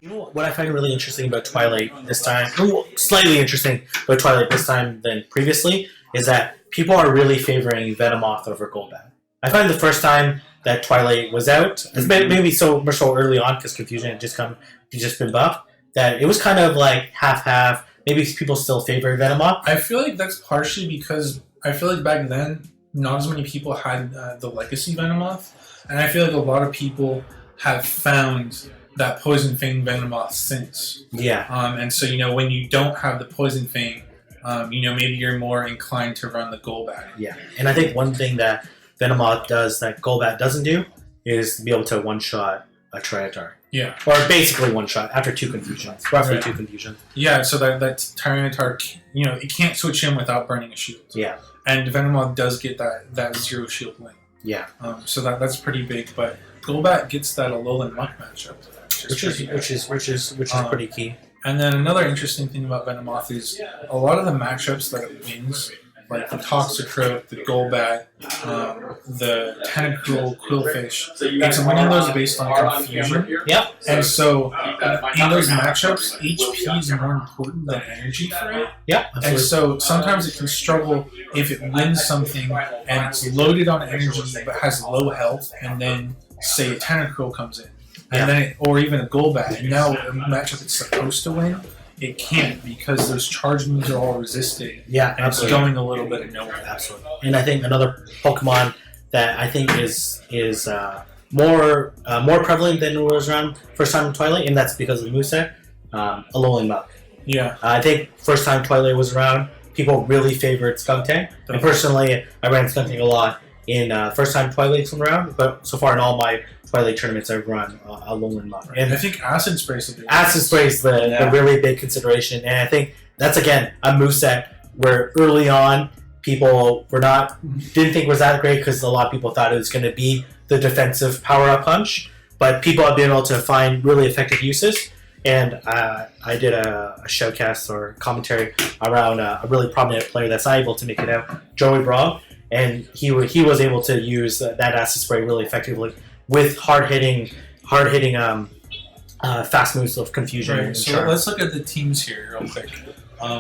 You know what I find really interesting about Twilight this time, well, slightly interesting about Twilight this time than previously, is that people are really favoring Venomoth over Golbat. I find the first time that Twilight was out, maybe so early on because Confusion had just been buffed, that it was kind of like half-half. Maybe people still favor Venomoth. I feel like that's partially because I feel like back then not as many people had the Legacy Venomoth, and I feel like a lot of people have found that Poison Fang Venomoth since. Yeah. And so, when you don't have the Poison Fang, maybe you're more inclined to run the Golbat. Yeah. And I think one thing that Venomoth does that Golbat doesn't do is be able to one-shot a Tyranitar. Yeah. Or basically one-shot after 2 confusions. Roughly 2 confusions. Yeah, so that Tyranitar, it can't switch in without burning a shield. Yeah. And Venomoth does get that 0 shield link. Yeah. So that's pretty big, but Golbat gets that Alolan Muck matchup. Which is pretty key. And then another interesting thing about Venomoth is a lot of the matchups that it wins, like the Toxicroak, the Golbat, the Tentacruel, Quillfish, it's winning those based on confusion. Yep. And so in those matchups, HP is more important than energy for it. Yep. And so sometimes it can struggle if it wins something and it's loaded on energy but has low health, and then say a Tentacruel comes in. And then or even a Golbat. And now a matchup it's supposed to win, it can't because those charge moves are all resisted. Yeah, and it's going a little bit of nowhere. Absolutely. And I think another Pokemon that I think is more prevalent than it was around first time in Twilight, and that's because of the moveset, Alolan Muck. Yeah. I think first time Twilight was around, people really favored Skuntank. And personally, I ran Skuntank a lot in first time Twilight was around, but so far in all my Twilight tournaments I've run Alolan Muck. And I think Acid Spray is the really big consideration, and I think that's again a moveset where early on people didn't think was that great because a lot of people thought it was going to be the defensive power up punch, but people have been able to find really effective uses. And I did a showcast or commentary around a really prominent player that's not able to make it out, Joey Brawl, and he was able to use that Acid Spray really effectively with hard hitting fast moves of confusion. Right, so let's look at the teams here real quick.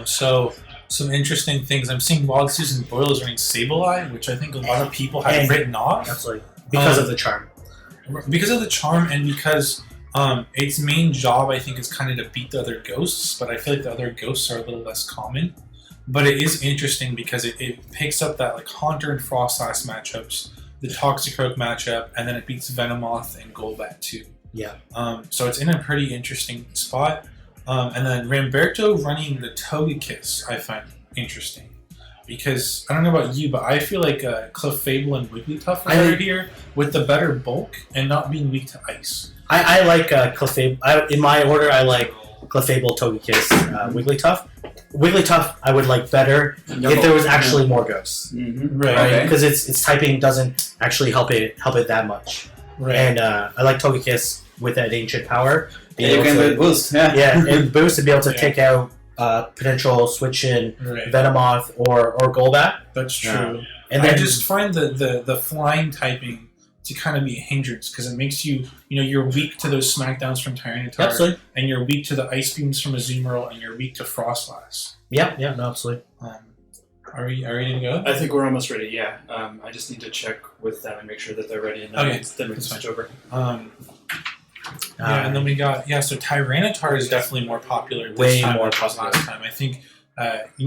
So some interesting things. I'm seeing Wild Susan Boyle is running Sableye, which I think a lot of people have written off. Absolutely. Because of the charm. Because of the charm and because its main job, I think, is kind of to beat the other ghosts, but I feel like the other ghosts are a little less common. But it is interesting because it picks up that like Haunter and Frostlass matchups, the Toxicroak matchup, and then it beats Venomoth and Golbat too. Yeah. So it's in a pretty interesting spot. And then Ramberto running the Togekiss I find interesting. Because, I don't know about you, but I feel like Clefable and Wigglytuff are better here with the better bulk and not being weak to ice. I like Clefable. In my order, I like Clefable, Togekiss, Wigglytuff. Wigglytuff I would like better if there was actually more ghosts. Mm-hmm. Right? Because its typing doesn't actually help it that much. Right. And I like Togekiss with that ancient power. You can boost. Yeah, and boost to be able to take out potential switch in Venomoth or Golbat. That's true. And I just find the flying typing to kind of be a hindrance because it makes you're weak to those smackdowns from Tyranitar. Absolutely. And you're weak to the ice beams from Azumarill, and you're weak to Frostlass. Yeah, no, absolutely. Are we ready to go? I think we're almost ready, yeah. I just need to check with them and make sure that they're ready, and then we can switch over. And then we got so Tyranitar is definitely more popular this time than last time. I think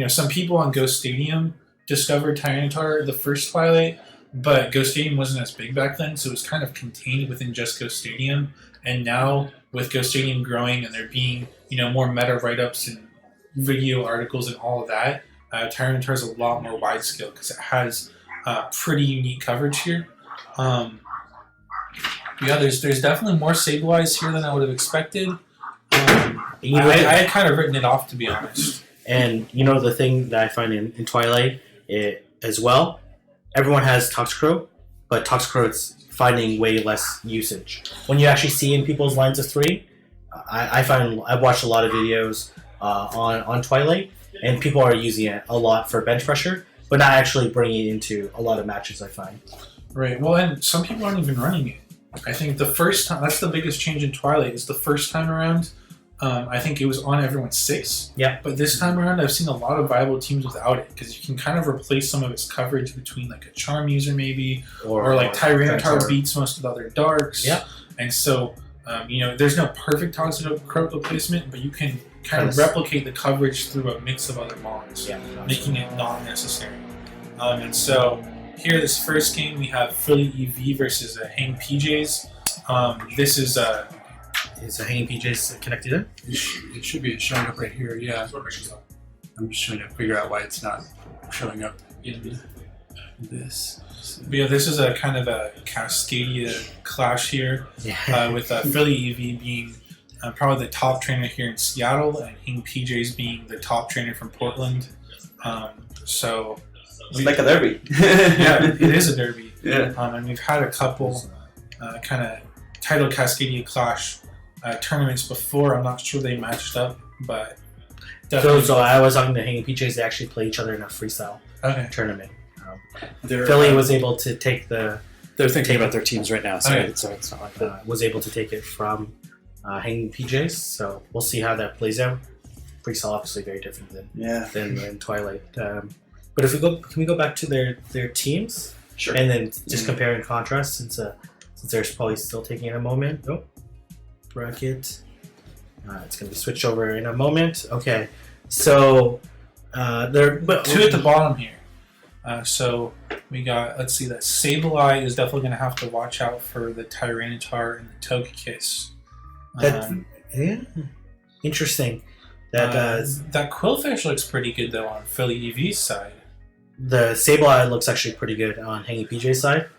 some people on Ghost Stadium discovered Tyranitar the first Twilight, but Ghost Stadium wasn't as big back then, so it was kind of contained within just Ghost Stadium. And now with Ghost Stadium growing and there being more meta write-ups and video articles and all of that, Tyranitar is a lot more wide scale because it has pretty unique coverage here. There's definitely more Sableyes here than I would have expected. I had kind of written it off, to be honest. And the thing that I find in Twilight as well, everyone has Toxicroak, but Toxicroak's finding way less usage. When you actually see in people's lines of 3, I've watched a lot of videos on Twilight, and people are using it a lot for bench pressure, but not actually bringing it into a lot of matches, I find. Right. Well, and some people aren't even running it. I think the first time, that's the biggest change in Twilight, is the first time around, I think it was on everyone's 6. Yeah. But this time around, I've seen a lot of viable teams without it because you can kind of replace some of its coverage between like a Charm user maybe, or like Tyranitar beats most of the other Darks. Yeah. And so, there's no perfect Toxicroak replacement, but you can kind of replicate the coverage through a mix of other mons, making it not necessary. And so here, this first game, we have Philly Eevee versus Hang PJs. This is Is Hanging PJs connected in? It should be showing up right here, yeah. I'm just trying to figure out why it's not showing up in this. But yeah, this is a kind of a Cascadia clash here, with Philly Eevee being probably the top trainer here in Seattle, and Hang PJs being the top trainer from Portland. So it's like a derby. Yeah, it is a derby. Yeah. And we've had a couple kind of title Cascadia clash tournaments before. I'm not sure they matched up, but definitely. So I was talking to Hanging PJs. They actually play each other in a freestyle tournament. Philly was able to take the. They're thinking about their teams right now, so it's not like that. Was able to take it from Hanging PJs. So we'll see how that plays out. Freestyle obviously very different than Twilight. But if we go, can we go back to their teams? Sure. And then just compare and contrast since they're probably still taking a moment. Oh, bracket. It's going to be switched over in a moment. Okay, so they're two at the bottom here. So we got, let's see, that Sableye is definitely going to have to watch out for the Tyranitar and the Togekiss. Interesting. That Quillfish looks pretty good though on Philly EV's side. The Sableye looks actually pretty good on Hanging PJ's side.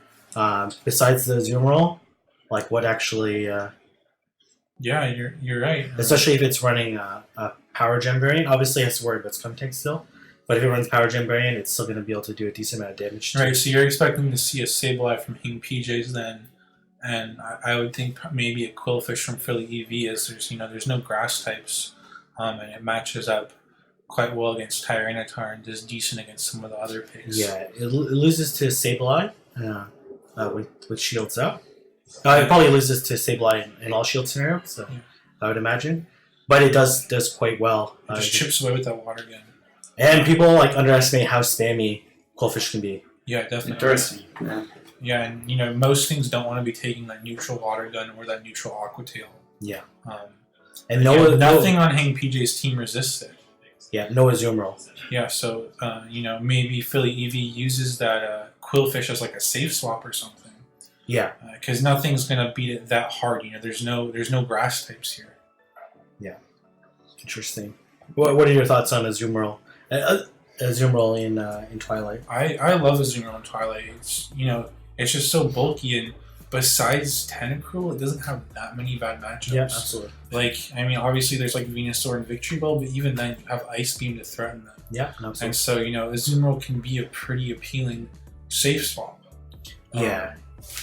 Besides the zoom roll, like what actually? Yeah, you're right. Especially if it's running a Power Gem variant. Obviously, it has to worry about Skuntank still. But if it runs Power Gem variant, it's still going to be able to do a decent amount of damage. Right, so you're expecting to see a Sableye from Hang PJs then, and I would think maybe a Quillfish from Philly EV, as there's no grass types, and it matches up quite well against Tyranitar and does decent against some of the other picks. Yeah, it loses to Sableye with shields up. It probably loses to Sableye in all shield scenarios, so I would imagine. But it does quite well. It just chips away with that water gun. And people underestimate how spammy Quillfish can be. Yeah, definitely. Interesting. Yeah, and most things don't want to be taking that neutral water gun or that neutral Aqua Tail. Yeah. And nothing on Hang PJ's team resists it. Yeah, no zoom roll. Yeah, so maybe Philly Eevee uses that Quillfish as like a safe swap or something. Yeah. Because nothing's gonna beat it that hard. There's no grass types here. Yeah. Interesting. What are your thoughts on a zoom roll? A zoom roll in Twilight. I love a zoom roll in Twilight. It's just so bulky, and besides Tentacruel, it doesn't have that many bad matchups. Yeah, absolutely. Obviously there's like Venusaur and Victory Bell, but even then you have Ice Beam to threaten them. Yeah, absolutely. And so a zoom roll can be a pretty appealing safe swap. Yeah,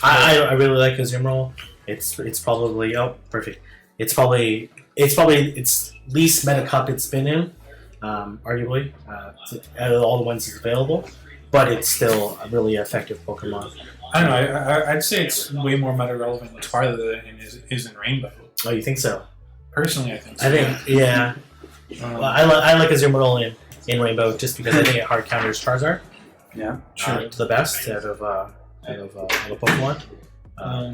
I really like a zoom roll. It's probably perfect. It's probably its least meta cup it's been in. Arguably, out of all the ones that's available, but it's still a really effective Pokemon. I don't know. I'd say it's way more meta relevant in Twilight than it is in Rainbow. Oh, you think so? Personally, I think so. I think, yeah. I like a zoom roll in Rainbow just because I think it hard counters Charizard. Yeah, to the best out of a Pokemon.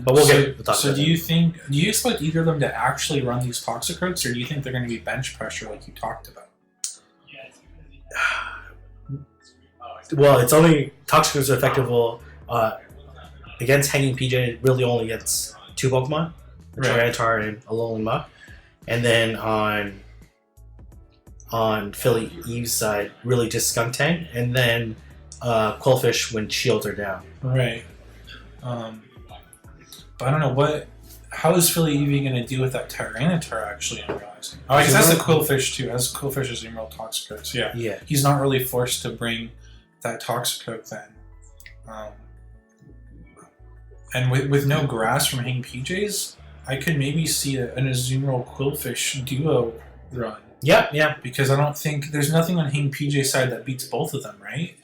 But we'll talk so about do you expect either of them to actually run these Toxicroaks, or do you think they're going to be bench pressure like you talked about? Well, it's only Toxicroaks are effective against Hanging PJ. Really only against 2 Pokemon, Tyranitar and Alolan Muck, and then on Philly Eve's side, really just Skuntank, and then Quillfish when shields are down. Right. But I don't know how is Philly Eevee going to deal with that Tyranitar actually? I'm realizing. Oh, I guess that's the Quillfish too. That's Quillfish is Emerald Toxicroaks. Yeah. Yeah. He's not really forced to bring that Toxicroak then. And with no grass from Hang PJs, I could maybe see an Azumarill Quillfish duo run. Yeah. Because I don't think there's nothing on Hang PJ's side that beats both of them, right?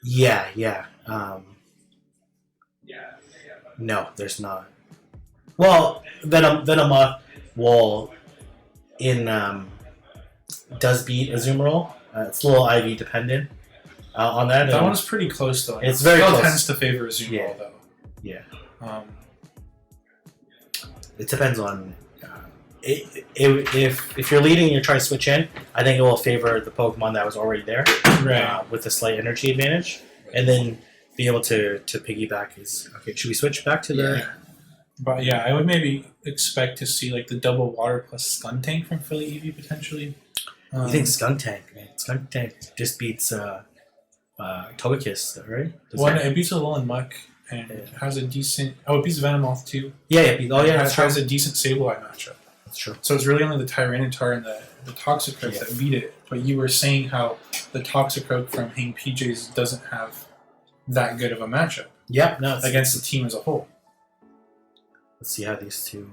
Yeah. No, there's not. Well, Venomoth will in does beat Azumarill. It's a little IV dependent on that. That one's pretty close though. It's very still close. Tends to favor Azumarill though. Yeah. It depends on if you're leading and you're trying to switch in. I think it will favor the Pokemon that was already there, right, with a slight energy advantage, and then be able to piggyback is okay. Should we switch back to the? But yeah, I would maybe expect to see like the double water plus Skuntank from Philly Eevee potentially. You think Skuntank, man? Skuntank just beats Togekiss, right? It beats a Alolan Muck and it has a decent. Oh, it beats Venomoth too. Yeah, it has a decent Sableye matchup. That's true. So it's really only the Tyranitar and the Toxicroak that beat it. But you were saying how the Toxicroak from Hang PJs doesn't have that good of a matchup. Yeah, no, against the team as a whole. Let's see how these two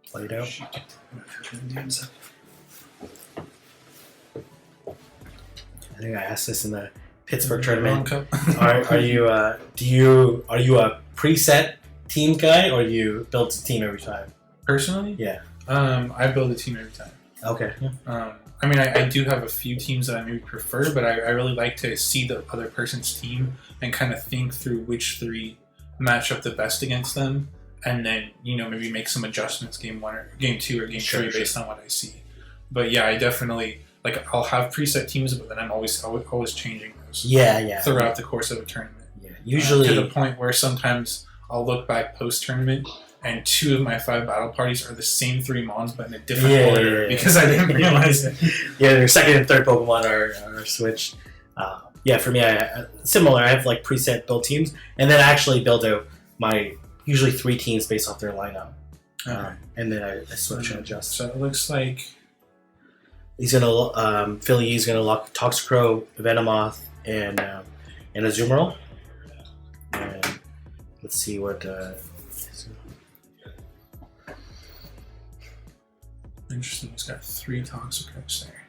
played out. I think I asked this in the Pittsburgh tournament. Are you a preset team guy, or you build a team every time? Personally, yeah. I build a team every time. Okay. I mean, I do have a few teams that I maybe prefer, but I really like to see the other person's team and kind of think through which three match up the best against them, and then maybe make some adjustments game 1 or game 2 or game 3 based on what I see. But yeah, I definitely I'll have preset teams, but then I'm always changing those. Yeah. Throughout the course of a tournament. Yeah. Usually to the point where sometimes I'll look back post tournament and 2 of my 5 battle parties are the same 3 Mons but in a different order because I didn't realize it. Yeah, their second and third Pokemon are switched. Yeah, for me, similar. I have preset build teams, and then I actually build out my usually 3 teams based off their lineup, and then I switch and adjust. So it looks like he's gonna Philly's gonna lock Toxicroak, Venomoth, and Azumarill. And let's see what. Interesting. He's got 3 Toxicroaks there.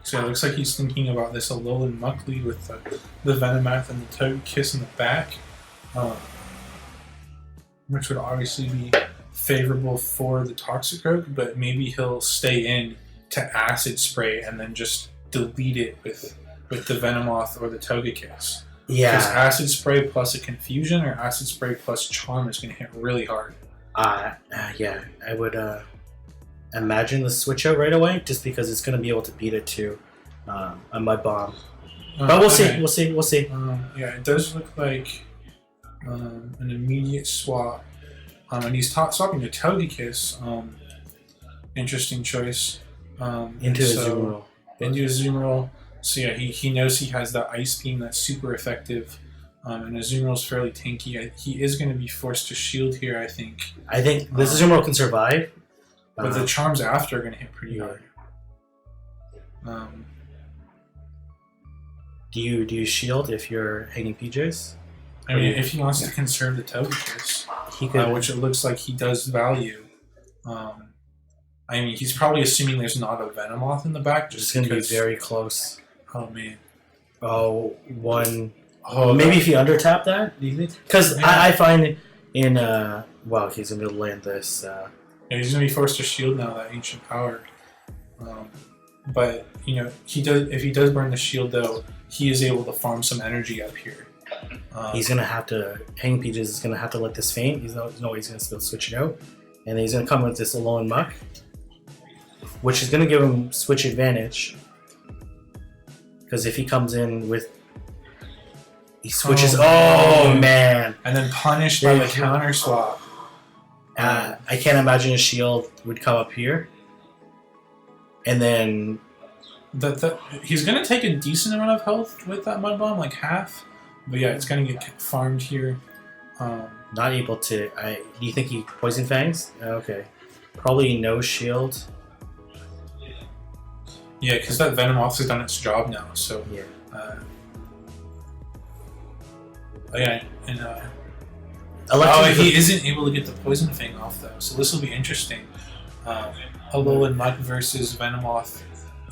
So it looks like he's thinking about this Alolan Muck lead with the Venomoth and the Togekiss in the back, which would obviously be favorable for the Toxicroak, but maybe he'll stay in to Acid Spray and then just delete it with the Venomoth or the Togekiss. Yeah. Because Acid Spray plus a Confusion or Acid Spray plus Charm is going to hit really hard. Yeah, I would imagine the switch out right away, just because it's going to be able to beat it to a Mud Bomb. But we'll see. Yeah, it does look like an immediate swap. And he's swapping to Togekiss. Interesting choice. Into Azumarill. Into Azumarill. So yeah, he knows he has that Ice Beam that's super effective. And Azumarill's fairly tanky. He is going to be forced to shield here, I think. I think this Azumarill can survive. But the charms after are going to hit pretty hard. Do you shield if you're hanging PJs? I mean, if he wants to conserve the Togekiss, he could, which it looks like he does value. I mean, he's probably assuming there's not a Venomoth in the back. Just going to be very close. Oh man. Oh, one. Oh, maybe if you under tap that, do you think? Because I find in well, he's going to land this. Yeah, he's going to be forced to shield now, that Ancient Power. But he does. If he does burn the shield, though, he is able to farm some energy up here. He's going to have to hang Peaches. Is going to have to let this faint. He's no way he's going to still switch it out, and he's going to come with this Alolan Muck, which is going to give him switch advantage. Because if he comes in with, he switches. Oh man! And then punished by the counter swap. I can't imagine a shield would come up here, and then he's going to take a decent amount of health with that Mud Bomb, like half. But yeah, it's going to get farmed here. Not able to. Do you think he Poison Fangs? Okay, probably no shield. Yeah, because that Venomoth has done its job now. So yeah. He isn't able to get the Poison Fang off though, so this will be interesting. Alolan Muck versus Venomoth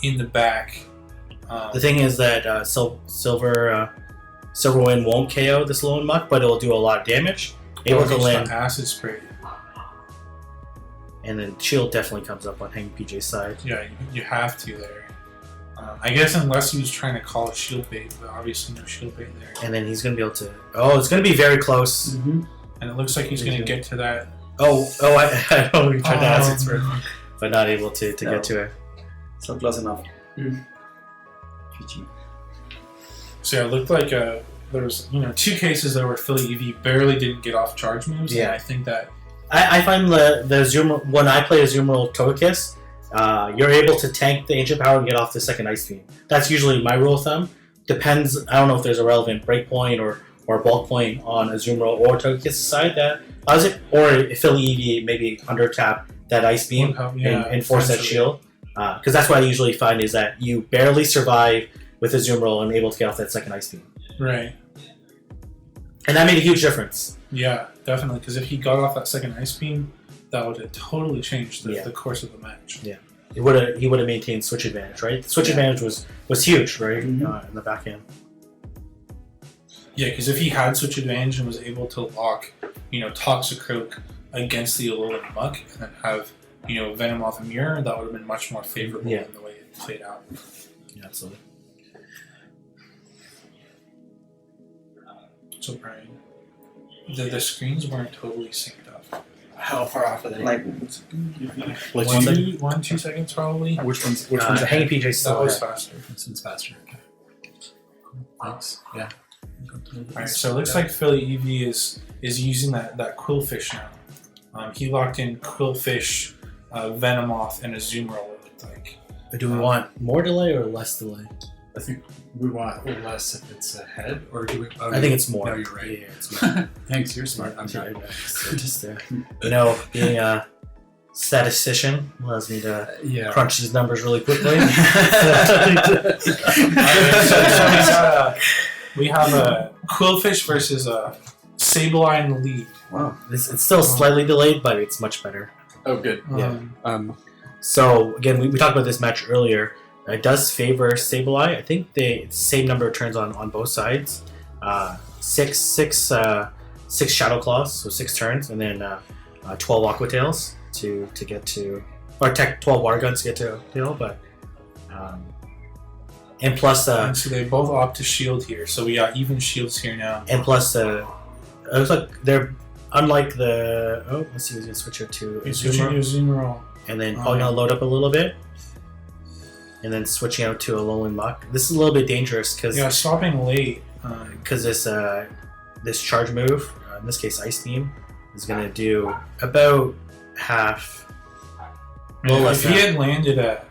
in the back. The thing is that Silver Silverwind won't KO this Alolan Muck, but it'll do a lot of damage. Able to land. Acid Spray. And then shield definitely comes up on Hanging PJ's side. Yeah, you have to there. I guess unless he was trying to call it shield bait, but obviously no shield bait there. And then he's going to be able to... Oh, it's going to be very close. And it looks like he's going to get to that. I know we tried to acid spray, but not able to get to it. So close enough. So yeah, it looked like there was 2 cases there where Philly Eevee barely didn't get off charge moves. Yeah, and I think that I find the Zoom when I play a Azumarill Togekiss, you're able to tank the Ancient Power and get off the second Ice Beam. That's usually my rule of thumb. Depends. I don't know if there's a relevant breakpoint or bulk point on Azumarill or Togekiss side that allows it, or if Philly Eevee maybe under tap that Ice Beam and force that shield. Because that's what I usually find is that you barely survive with Azumarill and able to get off that second Ice Beam. Right. And that made a huge difference. Yeah, definitely. Because if he got off that second Ice Beam, that would have totally changed the course of the match. Yeah. He would have maintained switch advantage, right? Switch advantage was huge, right? In the back end. Yeah, because if he had switch advantage and was able to lock, Toxicroak against the Alolan Muck and then have, Venomoth and Mirror, that would have been much more favorable than the way it played out. Yeah, absolutely. So Brian, the screens weren't totally synced up. How far off are they? Like, 1-2 seconds probably. Which one's the Hanging PJ That still was faster. This one's faster. Okay. Thanks. Yeah. Alright, so it looks like Philly Eevee is using that Quillfish now. He locked in Quillfish, Venomoth, and Azumarill, it looked like. Do we want more delay or less delay? I think we want less if it's ahead, or do we? I think it's more. No, you're right. Yeah, it's more. Thanks, you're smart. I'm sorry. not. Just being a statistician allows me to crunch these numbers really quickly. We have a Quillfish versus a Sableye in the lead. wow. It's still slightly delayed, but it's much better. Oh, good. So again, we talked about this match earlier. It does favor Sableye. I think it's the same number of turns on both sides. Six Shadow Claws, so 6 turns, and then 12 Aqua Tails to get to, or 12 Water Guns to get to Tail, but and plus and so they both opt to shield here, so we got even shields here now. And plus it looks like they're unlike the let's see who's gonna switch it to Azumarill. And then probably gonna load up a little bit. And then switching out to a Alolan Muck. This is a little bit dangerous because stopping late because this charge move, in this case Ice Beam, is gonna do about half. If he had landed at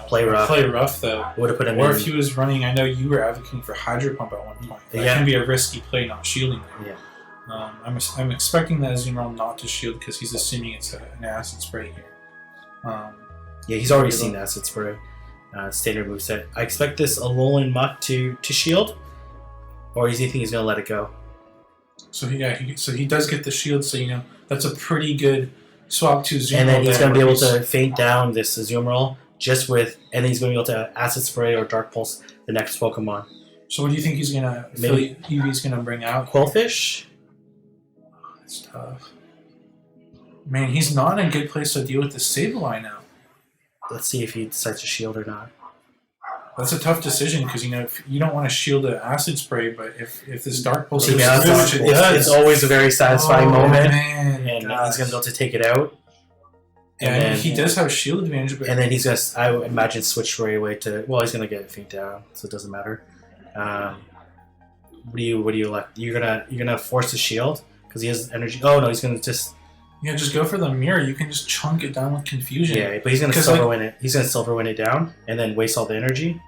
play rough though, would have put him or in. if he was running, I know you were advocating for Hydro Pump at one point. That can be a risky play, not shielding there. Yeah. I'm expecting that Azumarill not to shield because he's assuming it's an acid spray here. He's already seen acid spray. Standard moveset. I expect this Alolan Muck to shield, or does he think he's gonna let it go? So he does get the shield. So that's a pretty good swap to Azumarill. And then he's gonna be able to feint down this Azumarill and then he's gonna be able to acid spray or dark pulse the next Pokemon. So what do you think he's gonna? Eevee's gonna bring out Quillfish. That's tough. Man, he's not in a good place to deal with the Sableye now. Let's see if he decides to shield or not. That's a tough decision because if you don't want to shield an acid spray, but if this dark pulse it's always a very satisfying moment, man, and he's gonna be able to take it out. And he does have shield advantage, but and then he's gonna, I would imagine, switch right away to. Well, he's gonna get it feint down, so it doesn't matter. What do you like? You're gonna force the shield because he has energy. Oh no, he's gonna just. Yeah, just go for the mirror. You can just chunk it down with confusion. Yeah, but he's gonna Silverwind it. He's gonna Silverwind it down and then waste all the energy.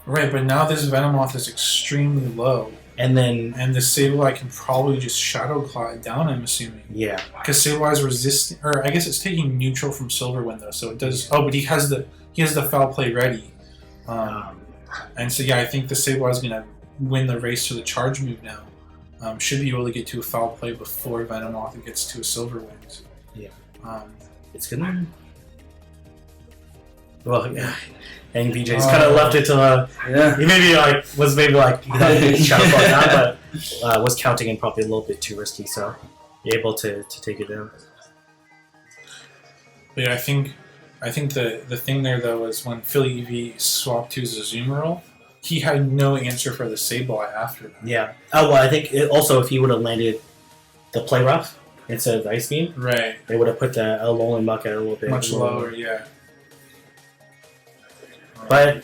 Right, but now this Venomoth is extremely low. And the Sableye can probably just Shadow Claw it down, I'm assuming. Yeah. Because Sableye's resisting, or I guess it's taking neutral from Silverwind though, so it does. Oh, but he has the foul play ready. And so I think the Sableye's gonna win the race to the charge move now. Should be able to get to a foul play before Venomoth gets to a Silverwind. Yeah. It's gonna. Well, yeah. And BJ's kind of left it to he was maybe shadow ball down, but was counting in probably a little bit too risky, so you're able to take it down. But yeah, I think the thing there though was when Philly Eevee swapped to his Azumarill, he had no answer for the Sableye after that. Yeah. Oh well, I think also if he would have landed the Play Rough instead of the Ice Beam, right, they would have put the Alolan Muck at a little bit much lower. Yeah. But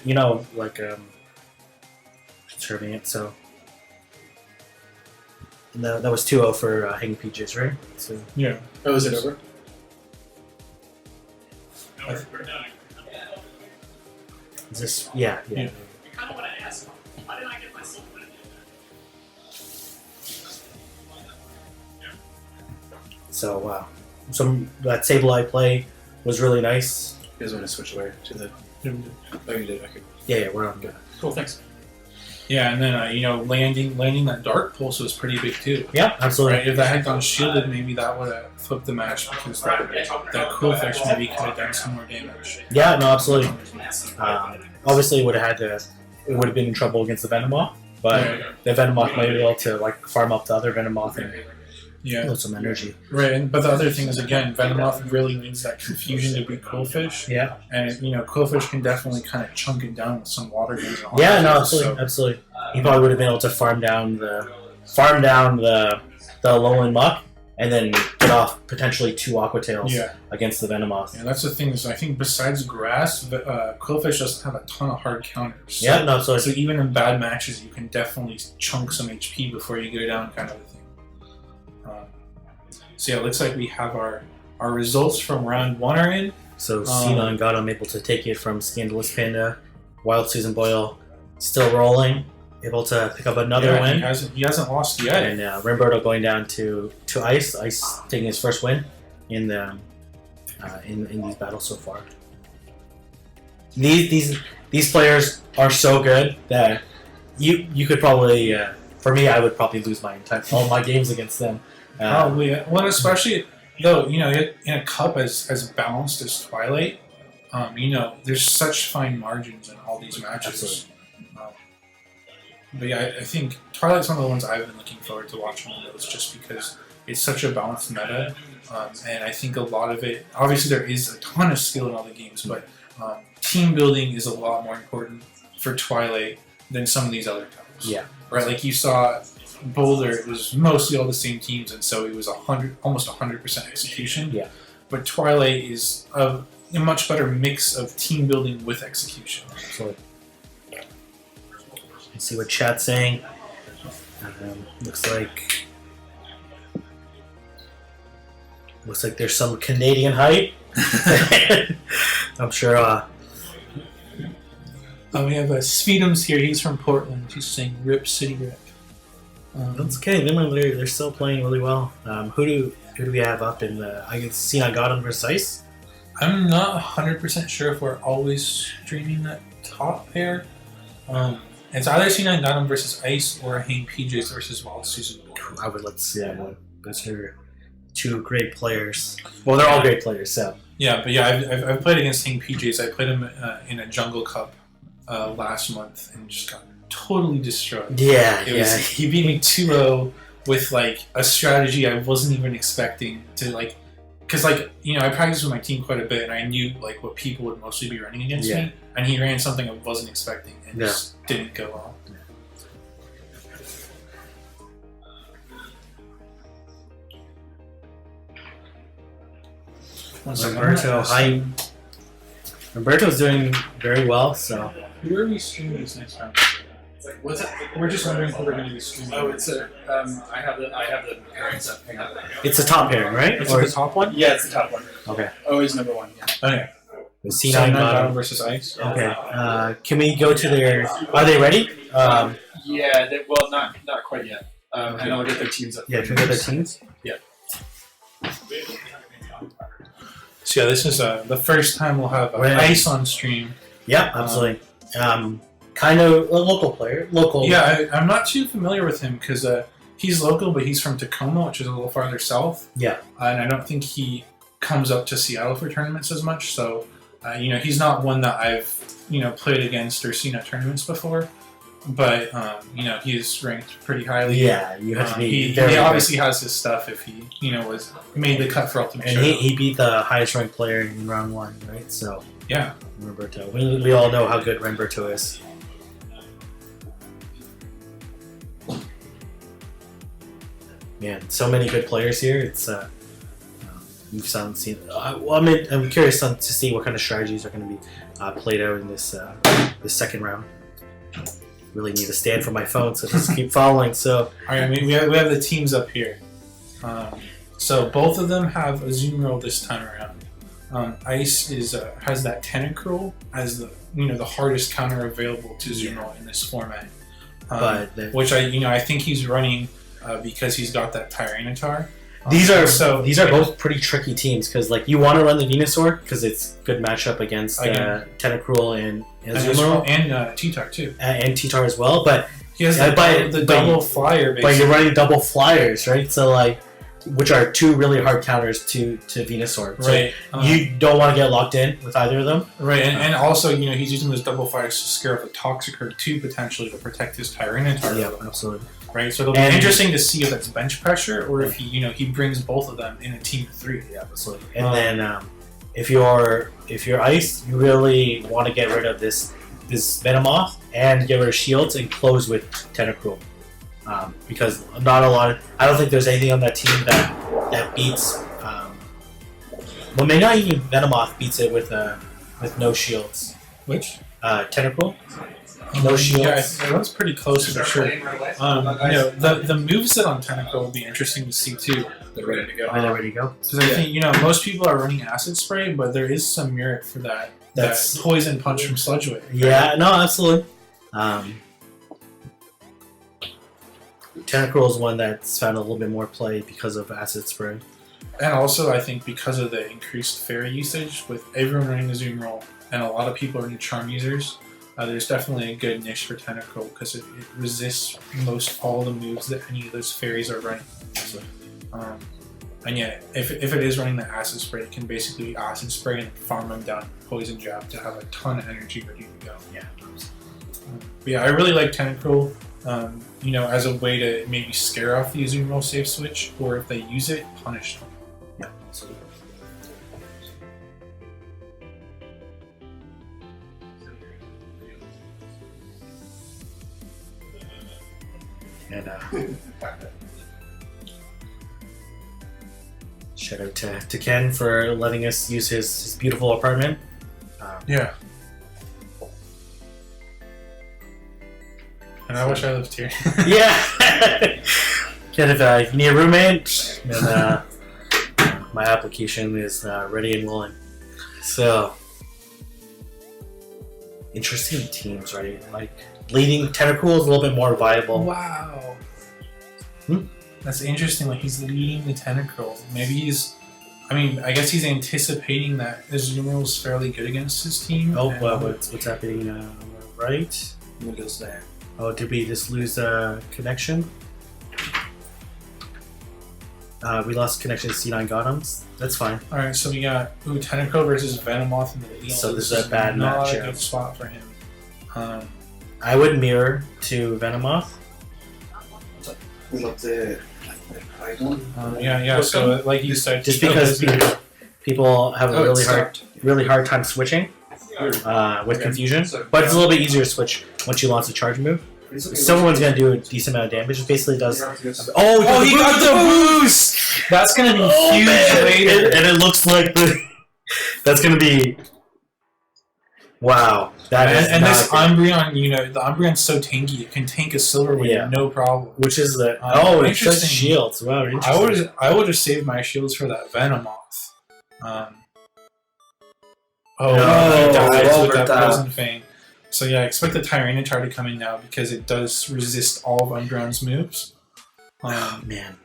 serving it, so that was 2-0 for Hanging Peaches, right? So yeah. Oh, is it over? Is this? Yeah. So wow, that Sableye play was really nice. You guys want to switch away to the? Oh, you did. Okay. Yeah, we're on good. Cool. Thanks. Yeah, and then landing that Dark Pulse was pretty big too. Yeah, absolutely. Right? If that had gone shielded, maybe that would have flipped the match because that Cool Fish maybe could have done some more damage. Yeah, no, absolutely. Obviously, it would have been in trouble against the Venomoth, but the Venomoth might be able to farm up the other Venomoth and build some energy. Right, but the other thing is again, Venomoth really needs that confusion to beat Quillfish. Yeah, and Quillfish can definitely kind of chunk it down with some water guns. Yeah, no, absolutely. He probably would have been able to farm down the Alolan Muck and then get off potentially 2 Aqua Tails against the Venomoth. Yeah, that's the thing is I think besides grass, Quillfish doesn't have a ton of hard counters. So, yeah, no, absolutely. So even in bad matches, you can definitely chunk some HP before you go down, kind of a thing. So yeah, it looks like we have our results from round 1 are in. So C9Gotem able to take it from Scandalous Panda, Wild Susan Boyle still rolling, able to pick up another win. He hasn't lost yet. And Roberto going down to Ice taking his first win in these battles so far. These players are so good that you could probably for me I would probably lose all my games against them. Probably. Well, especially though, in a cup as balanced as Twilight, there's such fine margins in all these matches. But yeah, I think Twilight's one of the ones I've been looking forward to watching those just because it's such a balanced meta, and I think a lot of it. Obviously, there is a ton of skill in all the games, but team building is a lot more important for Twilight than some of these other types. Yeah. Right. Like you saw. Boulder, it was mostly all the same teams, and so it was almost 100% execution. Yeah. But Twilight is a much better mix of team building with execution. Absolutely. Let's see what chat's saying. Looks like there's some Canadian hype. I'm sure. We have Speedums here. He's from Portland. He's saying "Rip City Rip." That's okay. They're still playing really well. Who do we have up in the? I guess C9Gotem versus Ice. I'm not 100% sure if we're always streaming that top pair. It's either C9Gotem versus Ice or Hang PJs versus Wild Susan. I would let's see that one. Those are 2 great players. Well, they're all great players. So yeah, but yeah, I've played against Hang PJs. I played him in a Jungle Cup last month and just got totally destroyed. Yeah, He beat me 2-0 with a strategy I wasn't even expecting to because I practiced with my team quite a bit and I knew what people would mostly be running against me, and he ran something I wasn't expecting and just didn't go well. Roberto's doing very well. So who are we streaming this next time? What's that? We're just wondering who we're going to be streaming. Oh, it's a. I have the pairings up. Hang on. it's a top pairing, right? It's the top one? Yeah, it's the top one. Okay. Always number 1. Yeah. Okay. The C9Gotem versus Ice. Okay. Can we go to their? Are they ready? Yeah. Not quite yet. And I'll get their teams up. Yeah. Can we get their teams? Yeah. So yeah, this is the first time we'll have Ice on stream. Yeah, absolutely. Kind of a local player. Yeah, I'm not too familiar with him because he's local, but he's from Tacoma, which is a little farther south. Yeah. And I don't think he comes up to Seattle for tournaments as much. So he's not one that I've played against or seen at tournaments before, but he's ranked pretty highly. Yeah, you have to be. He obviously has his stuff if he was made the cut for Ultimate and Showdown. he beat the highest ranked player in round 1, right? So yeah, Roberto. We all know how good Roberto is. Man, so many good players here. It's seen. I'm curious to see what kind of strategies are going to be played out in this second round. Really need to stand for my phone, so just keep following. So, all right, we have the teams up here. So both of them have a zoom roll this time around. Ice has that Tentacruel as the hardest counter available to zoom roll in this format, which I think he's running because he's got that Tyranitar. These are both pretty tricky teams because you want to run the Venusaur because it's good matchup against Tentacruel and Azumarill and T-Tar too, and T-Tar as well. But he has the double flyer. Basically. But you're running double flyers, right? So which are two really hard counters to Venusaur. So right. You don't want to get locked in with either of them. Right, and also he's using those double fires to scare up a Toxicroak too, potentially to protect his Tyranitar. Yeah, absolutely. Right, so it'll be interesting to see if that's bench pressure or if he brings both of them in a team of 3. Yeah, absolutely. And then if you're Ice, you really want to get rid of this Venomoth and get rid of Shields and close with Tentacruel. Because not a lot of, I don't think there's anything on that team that beats. Well, maybe not even Venomoth beats it with no shields. Which Tentacruel. No shields. Yeah, that's pretty close for sure. The moveset on Tentacruel will be interesting to see too. They're ready to go. They're ready to go. Because I think most people are running Acid Spray, but there is some merit for that. That's Poison Punch from Sludge Wave. Yeah, no, absolutely. Tentacruel is one that's found a little bit more play because of Acid Spray. And also, I think because of the increased fairy usage, with everyone running the Zoom Roll and a lot of people are new Charm users, there's definitely a good niche for Tentacruel because it resists most all the moves that any of those fairies are running. So, and yeah, if it is running the Acid Spray, it can basically Acid Spray and farm them down Poison Jab to have a ton of energy ready to go. Yeah. But yeah, I really like Tentacruel, as a way to maybe scare off the Zoom Roll safe switch, or if they use it, punish them. Yeah, absolutely. And shout out to Ken for letting us use his beautiful apartment. Yeah. And I wish I lived here. Yeah. Ken, if you need a roommate, then my application is ready and willing. So interesting teams, right? Leading Tentacruel is a little bit more viable. Wow. That's interesting. He's leading the Tentacruel. Maybe I guess he's anticipating that Azumarill is fairly good against his team. Oh, what's happening right? What goes there? Oh, did we just lose connection? We lost connection to C9Gotem. That's fine. Alright, so we got Tentacruel versus Venomoth in the lead. So this is a bad not matchup. a good spot for him. I would mirror to Venomoth. So like you said, just because people have a really hard time switching with confusion, but it's a little bit easier to switch once you launch a charge move. Someone's gonna do a decent amount of damage. It basically does. Oh, he got the boost! That's gonna be huge later, and it looks like that's gonna be. Wow, and this Umbreon, the Umbreon's so tanky, it can tank a Silver Wave no problem. Which is the it says shields. Wow, interesting. I would have saved my shields for that Venomoth. He dies with that Poison Fang. So yeah, I expect the Tyranitar to come in now because it does resist all of Umbreon's moves. Oh man,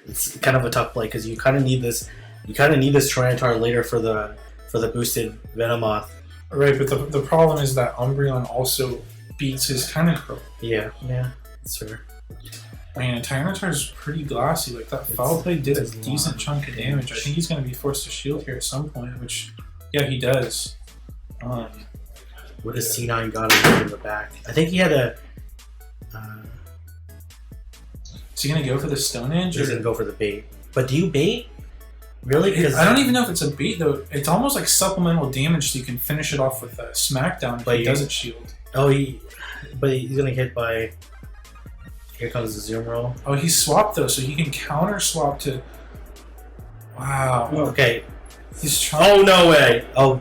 it's kind of a tough play because you kind of need this. You kind of need this Tyranitar later for the boosted Venomoth. Right, but the problem is that Umbreon also beats his Tentacruel. Yeah, that's fair. Tyranitar is pretty glassy. That Foul Play did a decent chunk of damage. I think he's going to be forced to shield here at some point, which, yeah, he does. What does C9Gotem in the back? I think he had a. Is he gonna go for the Stone Edge? He's gonna go for the bait. But do you bait? Really? Because I don't even know if it's a bait though. It's almost like supplemental damage, so you can finish it off with a Smackdown if he doesn't shield. Oh, but he's gonna hit by. Here comes the zoom roll. Oh, he's swapped though, so he can counter swap to. Wow. Okay. He's trying. Oh no way! Oh,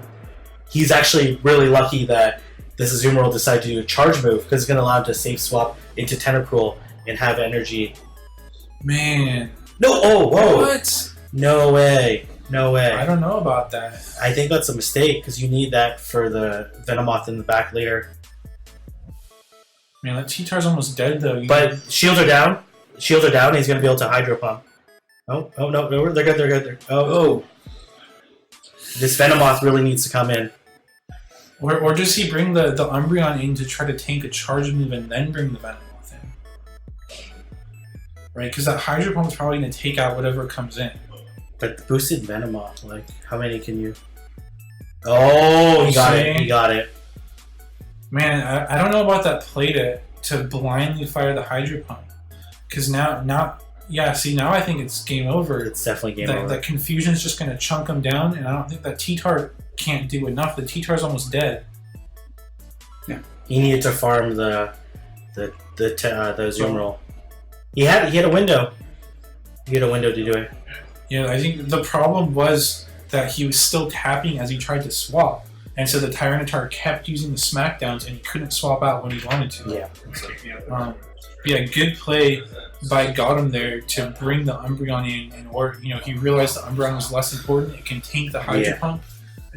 he's actually really lucky that this zoom roll decided to do a charge move because it's gonna allow him to safe swap into Tentacruel and have energy. Man. No! Oh, whoa! What? No way! No way! I don't know about that. I think that's a mistake because you need that for the Venomoth in the back later. Man, that T-Tar's almost dead though. But shields are down. Shields are down. And he's gonna be able to Hydro Pump. Oh no! They're good. They're good. Oh. This Venomoth really needs to come in. Or does he bring the Umbreon in to try to tank a charge move and then bring the Venomoth in? Right, because that Hydro Pump is probably going to take out whatever comes in. But the boosted Venomoth, like, how many can you... Oh, he got it. He got it. Man, I don't know about that play to blindly fire the Hydro Pump. Because now, yeah, see, now I think it's game over. It's definitely game over. That Confusion's just going to chunk him down, and I don't think that T-Tar can't do enough. The T-Tar's almost dead. Yeah. He needed to farm the zoom roll. He had a window. He had a window to do it. Yeah, I think the problem was that he was still tapping as he tried to swap. And so the Tyranitar kept using the Smackdowns and he couldn't swap out when he wanted to. Yeah. Yeah, good play by Gotham there to bring the Umbreon in, and he realized the Umbreon was less important. It can tank the Hydro Pump,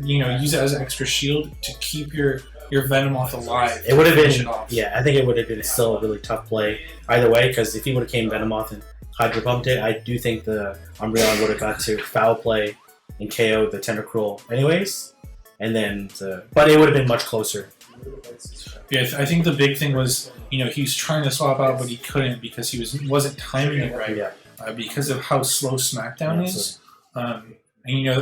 use it as an extra shield to keep your Venomoth alive. It would have been, I think it would have been still a really tough play either way, because if he would have came Venomoth and Hydro Pumped it, I do think the Umbreon would have got to foul play and KO the Tentacruel anyways, and then but it would have been much closer. Yeah, I think the big thing was, he was trying to swap out, but he couldn't because he wasn't timing it right. Because of how slow Smackdown is. And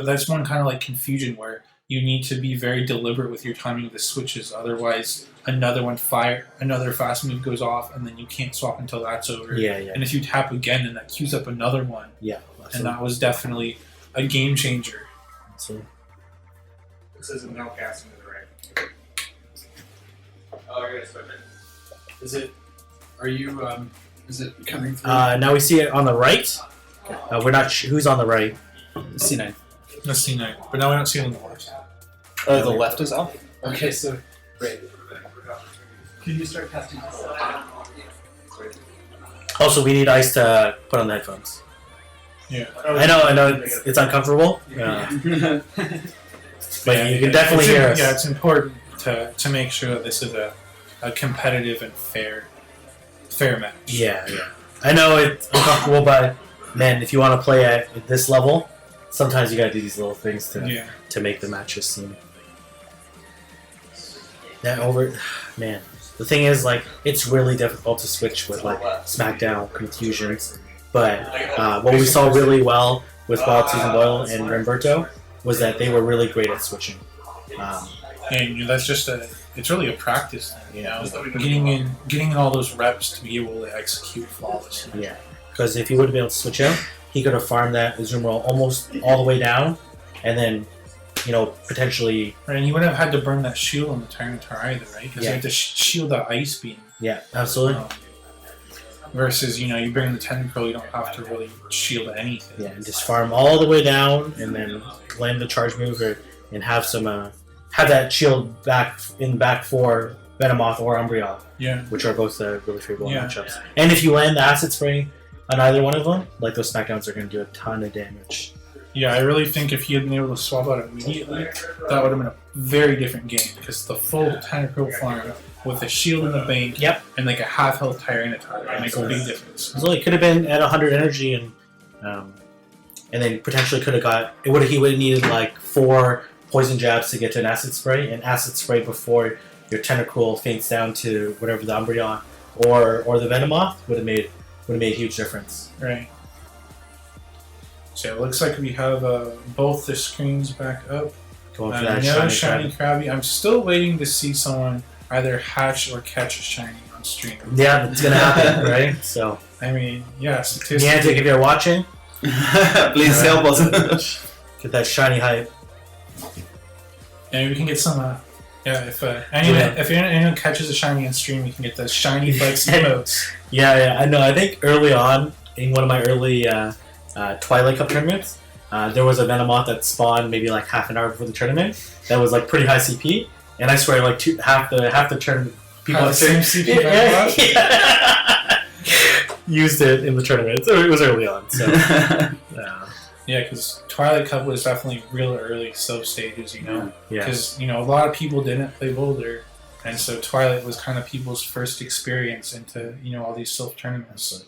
that's one kind of like confusion where you need to be very deliberate with your timing of the switches. Otherwise, another fast move goes off, and then you can't swap until that's over. And if you tap again, then that queues up another one. And that was definitely a game changer. This is a no casting to the right. Oh, I gotta switch it. Is it? Are you? Is it coming through? Now we see it on the right. We're not who's on the right. C9. That's C9, but now we don't see it on the left. Oh, the left is off? Okay, so great. Can you start casting? Also, we need Ice to put on the headphones. Yeah. I know it's uncomfortable. But you can definitely hear us. Yeah, it's important to make sure that this is a competitive and fair match. Yeah. I know it's uncomfortable, but man, if you want to play at this level, sometimes you gotta do these little things to make the matches seem. Man. The thing is, like, it's really difficult to switch with like Smackdown confusions. But what we saw really well with Wild Season Boyle and Roberto was that they were really great at switching. And that's just it's really a practice thing, getting in all those reps to be able to execute flawlessly. Yeah, because if he would have been able to switch out, he could have farmed that zoom roll almost all the way down, and then potentially. Right, and he wouldn't have had to burn that shield on the Tyranitar either, right? Because you had to shield that ice beam. Yeah, absolutely. Versus, you bring the Tentacruel, you don't have to really shield anything. Yeah, and just farm all the way down, and then land the charge move, and have some have that shield back for Venomoth or Umbreon. Yeah, which are both really favorable matchups. And if you land the Acid Spray on either one of them, like those Smackdowns are going to do a ton of damage. Yeah, I really think if he had been able to swap out immediately, that would have been a very different game, because the full Tentacruel farm with a shield in the bank and like a half health Tyranitar would make a big difference. So it could have been at 100 energy, and then potentially could have got he would have needed like 4 poison jabs to get to an Acid Spray, and Acid Spray before your Tentacruel faints down to whatever the Umbreon or the Venomoth would have made a huge difference. Right. So it looks like we have both the screens back up. Going for that no shiny Krabby. I'm still waiting to see someone either hatch or catch a shiny on stream. Yeah, it's gonna happen, right? So I mean, yeah, statistically. Niantic, if you're watching, Please help us. get that shiny hype. And we can get some. If anyone catches a shiny on stream, we can get the shiny flex emotes. Yeah, I know. I think early on in one of my early Twilight Cup tournaments, there was a Venomoth that spawned maybe like half an hour before the tournament. That was like pretty high CP, and I swear like half the tournament people the same CP Venomoth? used it in the tournament. So it was early on. So yeah, because Twilight Cup was definitely real early sub stages, you know. Yeah. Because a lot of people didn't play Boulder, and so Twilight was kind of people's first experience into all these Sylph tournaments.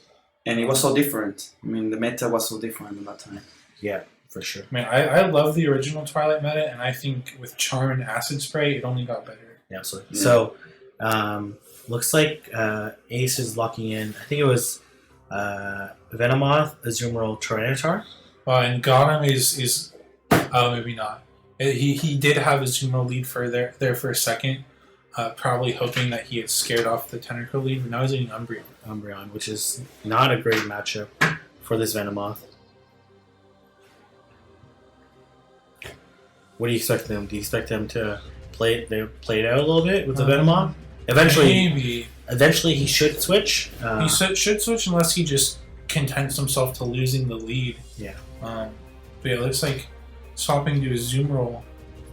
And it was so different. I mean, the meta was so different at that time. Yeah, for sure. I mean, I love the original Twilight meta, and I think with Charm and Acid Spray, it only got better. Yeah, absolutely. Yeah. So, looks like Ace is locking in. I think it was Venomoth, Azumarill, Tyranitar. And Gotham is maybe not. He did have a Azumarill lead for there for a second, probably hoping that he had scared off the Tentacle lead, but now he's getting Umbreon, which is not a great matchup for this Venomoth. What do you expect them? Do you expect them to play it out a little bit with the Venomoth? Eventually he should switch. He should switch unless he just contents himself to losing the lead. Yeah. But yeah, it looks like swapping to Azumarill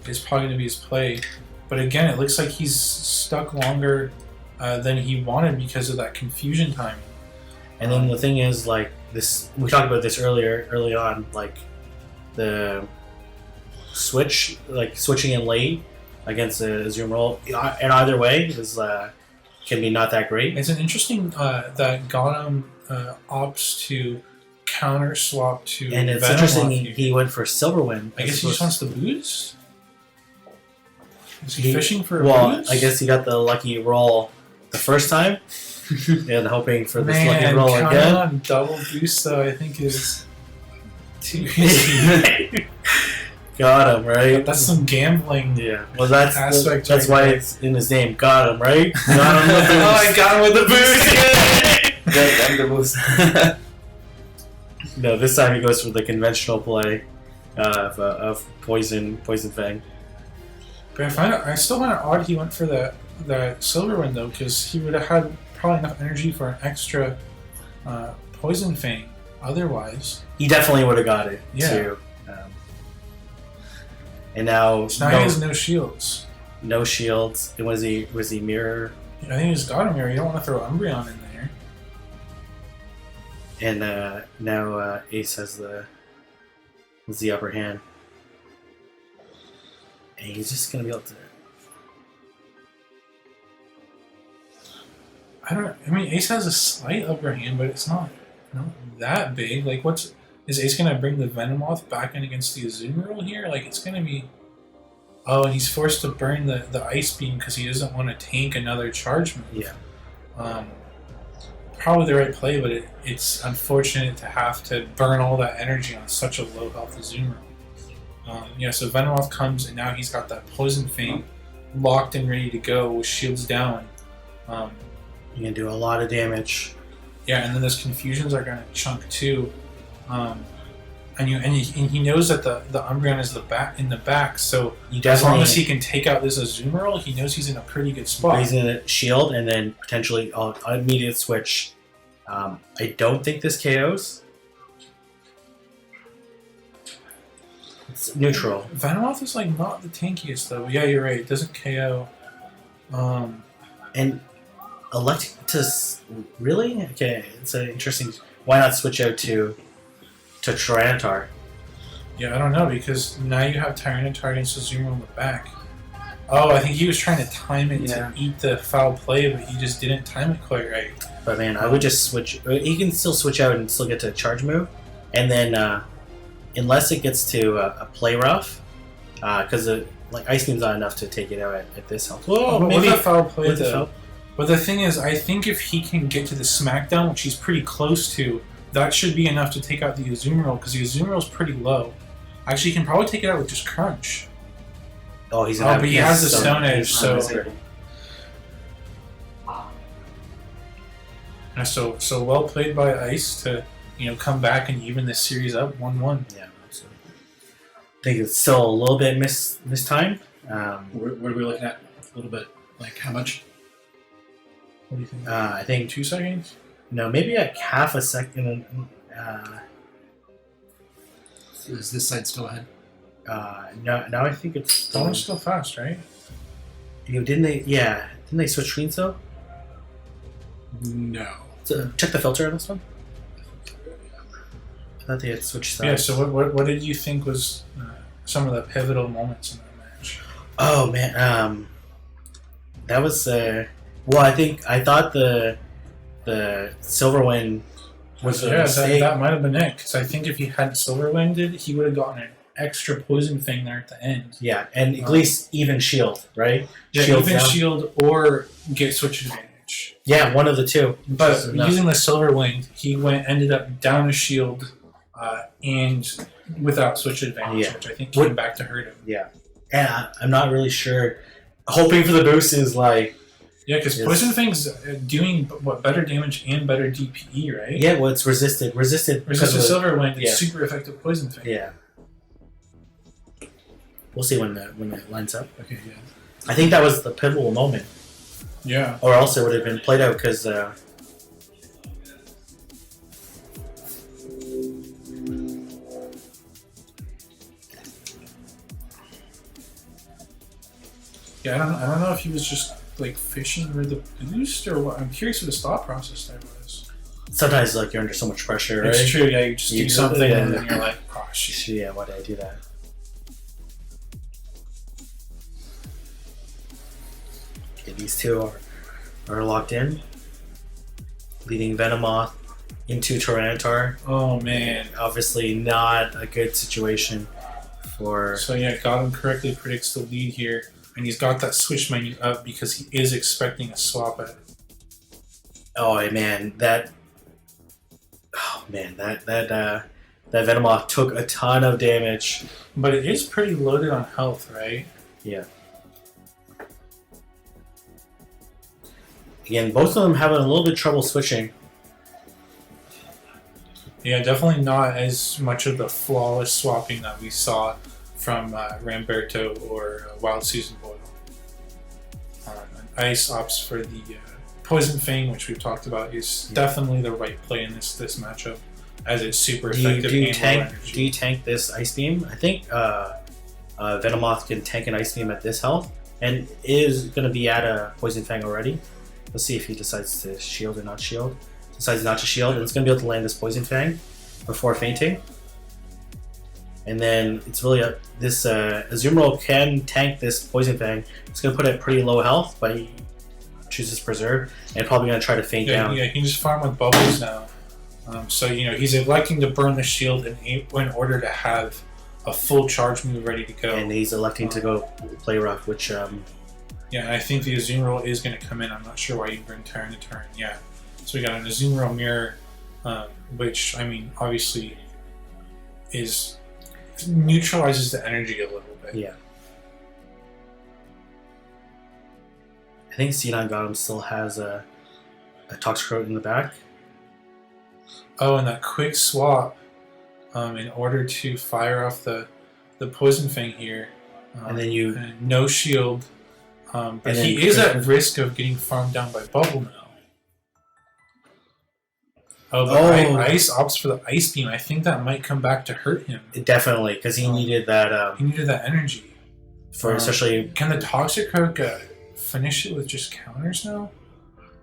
is probably going to be his play. But again, it looks like he's stuck longer than he wanted because of that confusion timing. And then the thing is, like this, we talked about this early on, like the switching in late against the Azumarill, in either way is can be not that great. It's an interesting that Gotham opts to counter swap to. And it's interesting he went for Silverwind. I guess he just wants the boost. Is he fishing for a boost? I guess he got the lucky roll the first time, and hoping for this lucky roll again. On double boost though, I think is too easy. Got him, right? That's some gambling. Yeah. Well, that's right why it's in his name. Got him, right? Got him with the boost. Oh, I got him with the boost. Got the boost. No, this time he goes for the conventional play of Poison Fang. But I still find it odd he went for the Silverwind though, because he would have had probably enough energy for an extra Poison Fang. Otherwise, he definitely would have got it. Yeah. Too. And now he has no shields. No shields. And was he mirror? I think he's got a mirror. You don't want to throw Umbreon in there. And now Ace has the upper hand. And he's just gonna be able to. I mean, Ace has a slight upper hand, but it's not that big. Like, is Ace gonna bring the Venomoth back in against the Azumarill here? Like, it's gonna be. Oh, and he's forced to burn the Ice Beam because he doesn't want to tank another charge move. Yeah. Probably the right play, but it's unfortunate to have to burn all that energy on such a low health Azumarill. Yeah, so Venomoth comes, and now he's got that Poison Fang locked and ready to go with shields down. You can do a lot of damage. Yeah, and then those confusions are going to chunk too. And he knows that the Umbreon is in the back, so as long as he can take out this Azumarill, he knows he's in a pretty good spot. He's in a shield, and then potentially an immediate switch. I don't think this KOs. It's neutral. Venomoth is like not the tankiest though. Yeah, you're right. It doesn't KO. And electing to really it's an interesting. Why not switch out to Tyranitar? Yeah, I don't know, because now you have Tyranitar against Azumarill in the back. Oh, I think he was trying to time it to eat the foul play, but he just didn't time it quite right. But man, I would just switch. He can still switch out and still get to a charge move, and then unless it gets to a play rough, because Ice Beam's not enough to take it out at this health. Whoa, maybe a foul play though. But the thing is, I think if he can get to the Smackdown, which he's pretty close to, that should be enough to take out the Azumarill, because the Azumarill's pretty low. Actually, you can probably take it out with just Crunch. Oh, he's gonna but he has the Stone Edge, so well played by Ice to come back and even this series up 1-1. Yeah, absolutely. I think it's still a little bit mistimed. What are we looking at? A little bit, like how much? What do you think? I think 2 seconds. no, maybe like half a second. Is this side still ahead? No, now I think it's Dawn's still fast, right? Didn't they? Yeah, didn't they switch screens though? No. So, check the filter on this one. I thought they had switched sides. Yeah. So what did you think was some of the pivotal moments in that match? Oh man, that was well. I thought the Silverwind was a mistake. That might have been it, because I think if he had Silverwinded, he would have gotten an extra poison thing there at the end. Yeah, and at least even shield, right? Yeah, Shield's even down. shield or get switch advantage. Yeah, one of the two. But using the Silverwind, he ended up down a shield and without switch advantage, which I think came back to hurt him. Yeah, and I'm not really sure. Hoping for the boost is like. Yeah, because Poison Fang's doing better damage and better DPE, right? Yeah, well, it's resisted. Resisted Silverwind is super effective Poison Fang. Yeah. We'll see when that lines up. Okay, yeah. I think that was the pivotal moment. Yeah. Or else it would have been played out because. Yeah, I don't know if he was just like fishing for the boost or what. I'm curious what his thought process there was. Sometimes like you're under so much pressure, right? It's true. Yeah, you just do something and then you're like, oh shit. Yeah, why did I do that? Okay, these two are locked in, leading Venomoth into Tyranitar. Oh man, obviously not a good situation for. So yeah, Gotham correctly predicts the lead here. And he's got that switch menu up because he is expecting a swap at. Oh man, that Venomoth took a ton of damage. But it is pretty loaded on health, right? Yeah. Again, both of them having a little bit of trouble switching. Yeah, definitely not as much of the flawless swapping that we saw from Roberto or Wild Season Boyle. Ice opts for the Poison Fang, which we've talked about, is definitely the right play in this matchup, as it's super effective. Do you tank this Ice Beam? I think Venomoth can tank an Ice Beam at this health, and is going to be at a Poison Fang already. Let's see if he decides to shield or not shield. Decides not to shield, and it's going to be able to land this Poison Fang before fainting. And then it's really up. This Azumarill can tank this Poison Fang. It's going to put it at pretty low health, but he chooses Preserve, and probably going to try to faint down. Yeah, he can just farm with bubbles now. So he's electing to burn the shield in order to have a full charge move ready to go. And he's electing to go play rough, which. Yeah, I think the Azumarill is going to come in. I'm not sure why you bring Tyranitar. Yeah, so we got an Azumarill Mirror, which I mean obviously neutralizes the energy a little bit. Yeah. I think C9Gotem still has a Toxicroak in the back. Oh, and that quick swap in order to fire off the Poison Fang here. And then you... And no shield. But he is at risk of getting farmed down by Bubble now. Oh, but Ice opts for the Ice Beam. I think that might come back to hurt him. Definitely, because he needed that... he needed that energy. For especially... Can the Toxicroak finish it with just counters now?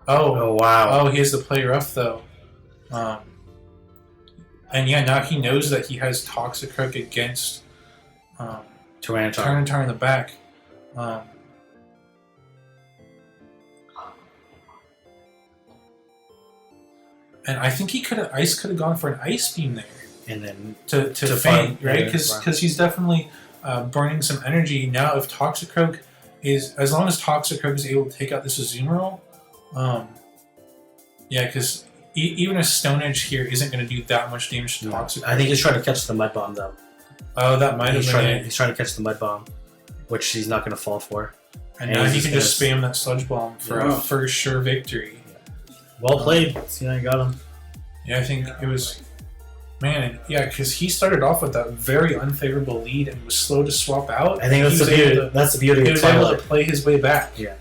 Oh, wow. Oh, he has to play rough, though. And yeah, now he knows that he has Toxicroak against Tyranitar in the back. And I think Ice could have gone for an Ice Beam there, and then to faint, right? Because he's definitely burning some energy now. If Toxicroak is, as long as Toxicroak is able to take out this Azumarill, yeah, because even a Stone Edge here isn't going to do that much damage to Toxicroak. I think he's trying to catch the Mud Bomb though. Oh, that might have been it. He's trying to catch the Mud Bomb. which he's not going to fall for. And now he can just spam that sludge bomb for a first sure victory. Well played. C9Gotem. Yeah, I think it was... Man, yeah, because he started off with that very unfavorable lead and was slow to swap out. I think that's the beauty. He was able to play his way back. Yeah.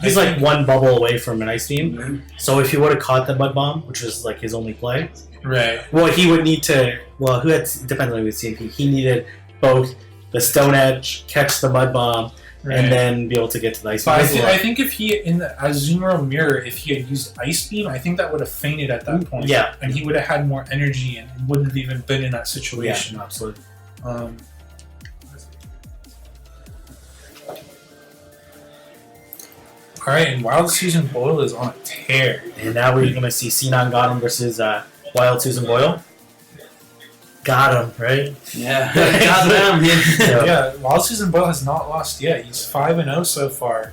He's like one bubble away from an ice beam. Mm-hmm. So if he would have caught the mud bomb, which was like his only play, right? Well, he would need to. Well, depends on who CMP. He needed both the stone edge, catch the mud bomb, and then be able to get to the ice beam. I think if he in the Azumarill mirror, if he had used ice beam, I think that would have fainted at that point. Yeah, and he would have had more energy and wouldn't have even been in that situation. Yeah, absolutely. All right, and Wild Susan Boyle is on a tear. And now we're going to see C9Gotem versus Wild Susan Boyle. Got him, right? Yeah. Got him. Yeah, Wild Susan Boyle has not lost yet. He's 5-0 so far.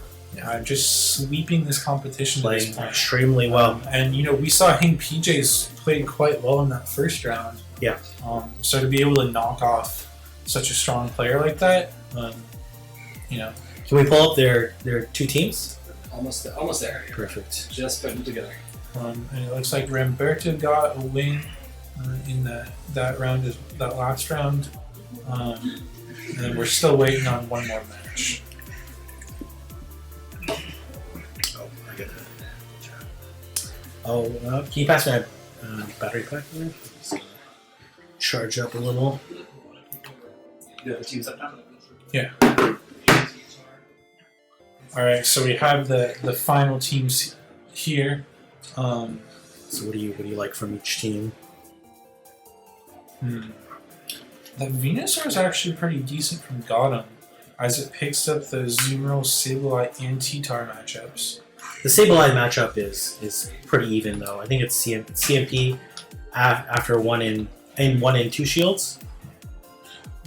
Just sweeping this competition to this point. Extremely well. And, you know, we saw Hank PJ's played quite well in that first round. Yeah. So to be able to knock off such a strong player like that, you know. Can we pull up their two teams? Almost there. Perfect. Just putting them together. And it looks like Roberto got a win in that last round. And we're still waiting on one more match. Can you pass my battery pack there? Charge up a little. You have the teams up now? Yeah. Alright, so we have the final teams here. So what do you like from each team? The Venusaur is actually pretty decent from Gotham, as it picks up the Azumarill, Sableye, and T-Tar matchups. The Sableye matchup is pretty even though. I think it's CMP after one in 2 shields.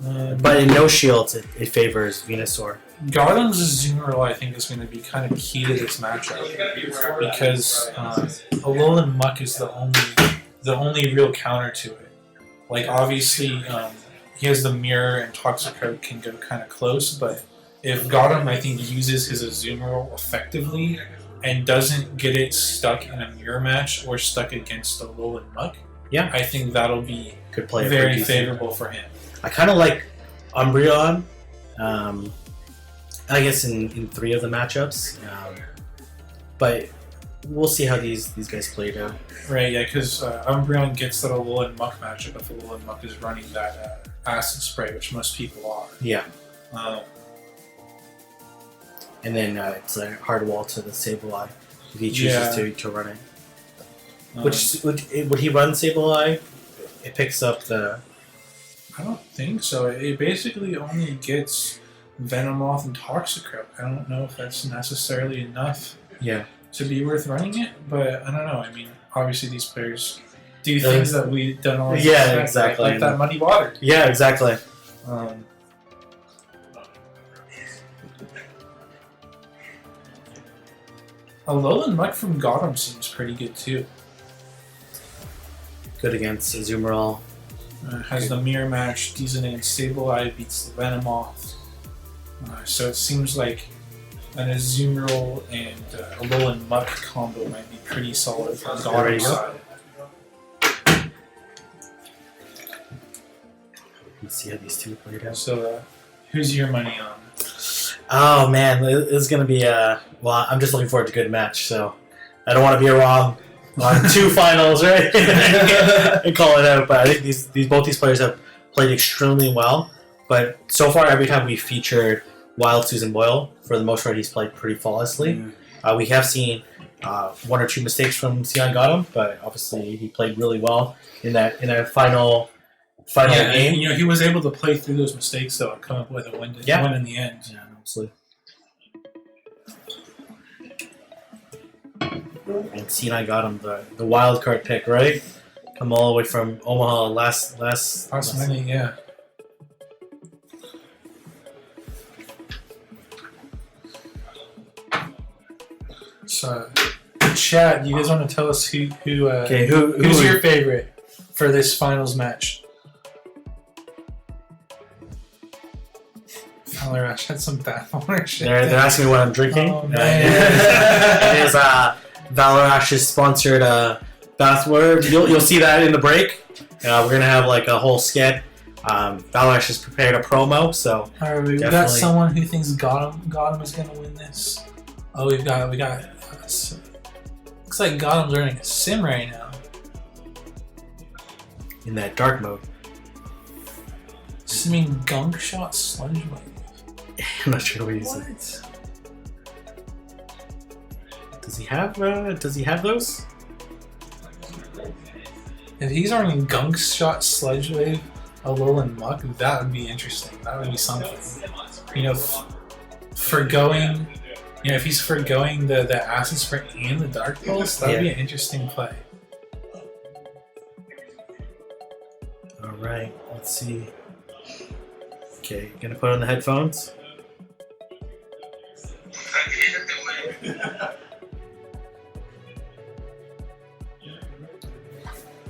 But in no shields, it favors Venusaur. Gotham's Azumarill, I think, is going to be kind of key to this matchup because Alolan Muck is the only real counter to it. Like, obviously, he has the Mirror and Toxicroak can go kind of close, but if Gotham, I think, uses his Azumarill effectively and doesn't get it stuck in a Mirror match or stuck against Alolan Muck, yeah, I think that'll be could play very favorable for him. I kind of like Umbreon. I guess in 3 of the matchups, but we'll see how these guys play out. Right, yeah, because Umbreon gets that Alolan Muck matchup if Alolan Muck is running that Acid Spray, which most people are. Yeah. And then it's a hard wall to the Sableye if he chooses to run it. Which would he run Sableye? It picks up the. I don't think so. It basically only gets Venomoth and Toxicroak. I don't know if that's necessarily enough. Yeah. To be worth running it, but I don't know. I mean, obviously these players do things that we don't always expect, exactly. Like that Muddy Water. Yeah, exactly. Alolan Muck from Gotham seems pretty good too. Good against Azumarill. Has the mirror match, decent against Sableye, beats the Venomoth. So it seems like an Azumarill and Alolan Muck combo might be pretty solid for Gotham's side. Let's see how these two played out. So, who's your money on? Oh man, it's gonna be well, I'm just looking forward to a good match, so I don't want to be wrong on 2 finals, right? And call it out. But I think both these players have played extremely well. But so far, every time we featured Wild Susan Boyle, for the most part, he's played pretty flawlessly. We have seen 1 or 2 mistakes from C9Gotem, but obviously he played really well in that final game. You know, he was able to play through those mistakes though and come up with a win in the end. Yeah, absolutely. And C9Gotem, the wild card pick, right? Come all the way from Omaha last minute, yeah. So, chat, you guys want to tell us who's your favorite for this finals match? Valor Ash had some bad ownership. They're asking me what I'm drinking. Oh, man. It is Valor Ash's sponsored bathwater. You'll see that in the break. We're gonna have like a whole skit. Valor Ash has prepared a promo, so alright, we got someone who thinks Gotham is gonna win this. Oh, we got. Looks like Gotham's running a sim right now. in that dark mode. Does this mean gunk shot sludge wave? I'm not sure what he's saying. Does he have those? If he's running gunk shot sludge wave, Alolan Muck, that would be interesting. That would be something. You know, forgoing. You know, if he's forgoing the acid spray and the dark pulse, that would be an interesting play. All right, let's see. Okay, gonna put on the headphones.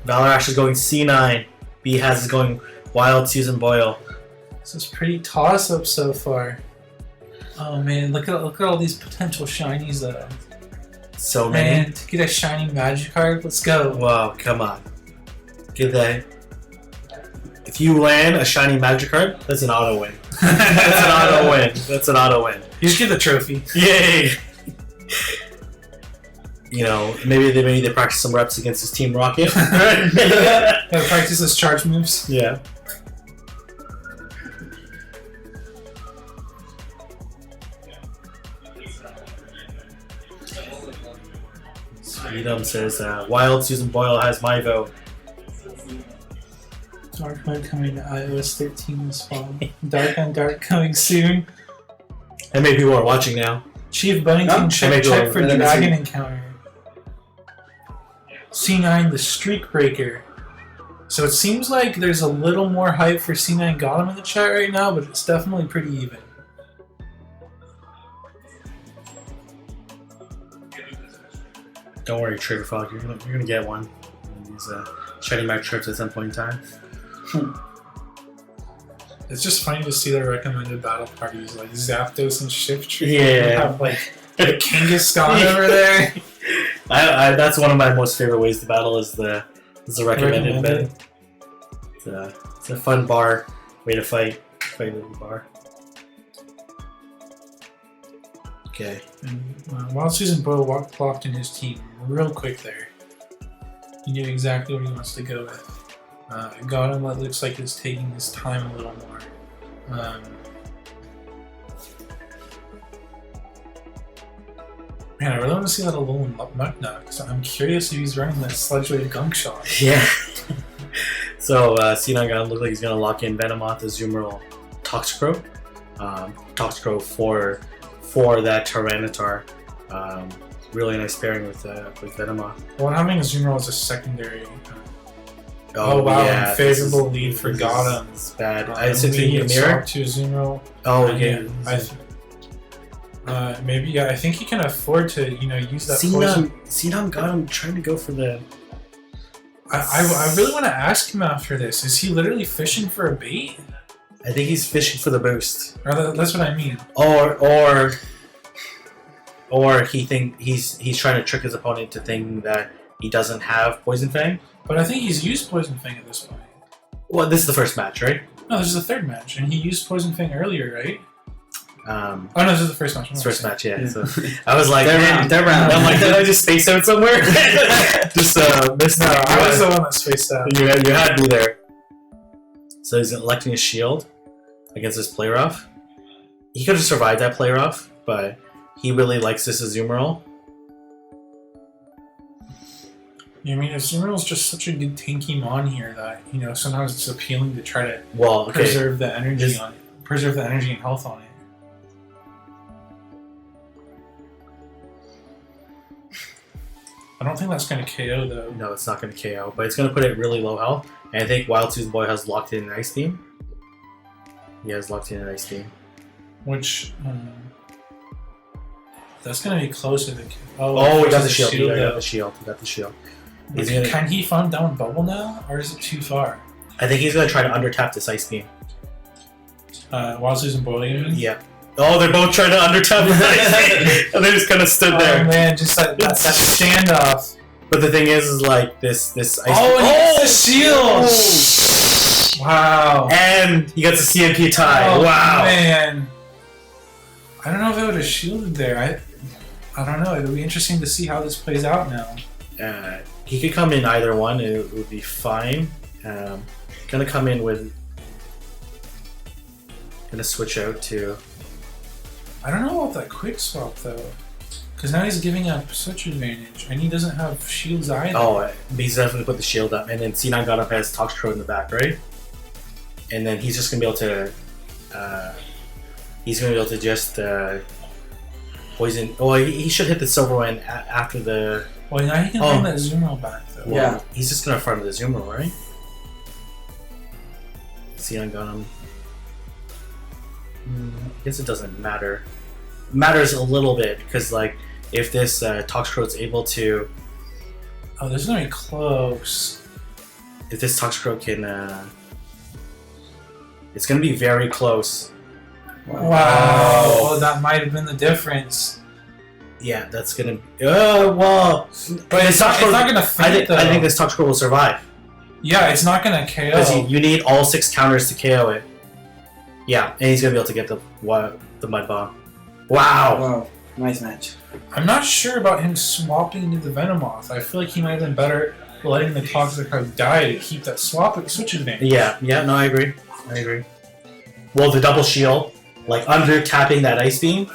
Valor Ash is going C9. B has is going Wild Susan Boyle. This is pretty toss up so far. Oh man, look at all these potential shinies though. So many. Man, to get a shiny Magikarp, let's go. Wow, come on. Get that. If you land a shiny Magikarp, that's an auto win. That's an auto win. That's an auto win. You just get the trophy. Yay! You know, maybe they practice some reps against his Team Rocket. Practice his charge moves. Yeah. Freedom says, Wild Susan Boyle has my vote. Dark Mode coming to iOS 13 this fall. Dark on Dark coming soon. And maybe people are watching now. Chief Bunnington check for Dragon Encounter. C9 the Streak Breaker. So it seems like there's a little more hype for C9Gotem in the chat right now, but it's definitely pretty even. Don't worry, Trigger Frog, you're gonna get one. These shiny Magikarps at some point in time. It's just funny to see their recommended battle parties like Zapdos and Shift Tree. Yeah. Have like the Kangaskhan over there. That's one of my most favorite ways to battle is the recommended bed. It's a fun bar way to fight in the bar. Okay. And Wild Susan Boyle walked in his team real quick there. He knew exactly what he wants to go with. Gotham looks like it's taking his time a little more. Man, I really want to see that Alolan Muck now, because I'm curious if he's running that Sludge Wave Gunk Shot. Yeah. So C9Gotem looks like he's gonna lock in Venomoth, Azumarill, Toxicroak. Toxicroak for that Tyranitar. Really nice pairing with Venomoth. Well, having Azumarill as a secondary. Oh wow, yeah, unfavorable lead for Gotham. It's bad. I think he mirror to Azumarill. Oh yeah. Maybe yeah. I think he can afford to use that poison. C9Gotem trying to go for the. I really want to ask him after this. Is he literally fishing for a bait? I think he's fishing for the boost. Or that's what I mean. Or he's trying to trick his opponent to think that he doesn't have Poison Fang. But I think he's used Poison Fang at this point. Well, this is the first match, right? No, this is the third match, and he used Poison Fang earlier, right? Oh no, this is the first match. First match, yeah. So I was like, they're round. I'm like, did I just space out somewhere? Just missed out. I was the one that spaced out. You had me there. So he's electing a shield against this play rough. He could have survived that play rough, but he really likes this Azumarill. Yeah, I mean, Azumarill is just such a good tanky mon here that sometimes it's appealing to try to preserve the energy on it, preserve the energy and health on it. I don't think that's going to KO though. No, it's not going to KO, but it's going to put it really low health. And I think Wild Susan Boy has locked in an Ice Beam. He has locked in an Ice Beam. Which, that's going to be closer to KO. Oh, he got the shield. He got the shield. Can he farm down Bubble now, or is it too far? I think he's going to try to undertap this Ice Beam. Wild Susan Boyle, you mean? Yeah. Oh, they're both trying to undertap the ice, and they just kind of stood there. Oh man, just like that standoff. But the thing is like this ice. Oh, and he gets the shield! Wow. And he gets a CMP tie. Oh, wow. Man. I don't know if it would have shielded there. I don't know. It'll be interesting to see how this plays out now. He could come in either one. It would be fine. Gonna come in with. Gonna switch out to. I don't know about that quick swap though, because now he's giving up such advantage, and he doesn't have shields either. Oh, he's definitely put the shield up, and then C9Gotem has Toxicrow in the back, right? And then he's just gonna be able to. He's gonna be able to just poison. Oh, he should hit the silver one after the. Well, now he can bring that Zoomer back though. Well, Yeah. He's just gonna farm the Zoomer, right? C9Gotem. I guess it doesn't matter. It matters a little bit because, like, if this Toxicrow is able to. Oh, this is gonna be close. If this Toxicrow can. It's gonna be very close. Wow. Oh, that might have been the difference. Yeah, that's gonna. Well. But it's not gonna fit, I think this Toxicrow will survive. Yeah, it's not gonna KO. Because you need all 6 counters to KO it. Yeah, and he's gonna be able to get the Mud Bomb. Wow! Wow, nice match. I'm not sure about him swapping into the Venomoth. I feel like he might have been better letting the Toxicrow die to keep that switch advantage. Yeah, no, I agree. Well, the double shield, like under tapping that Ice Beam,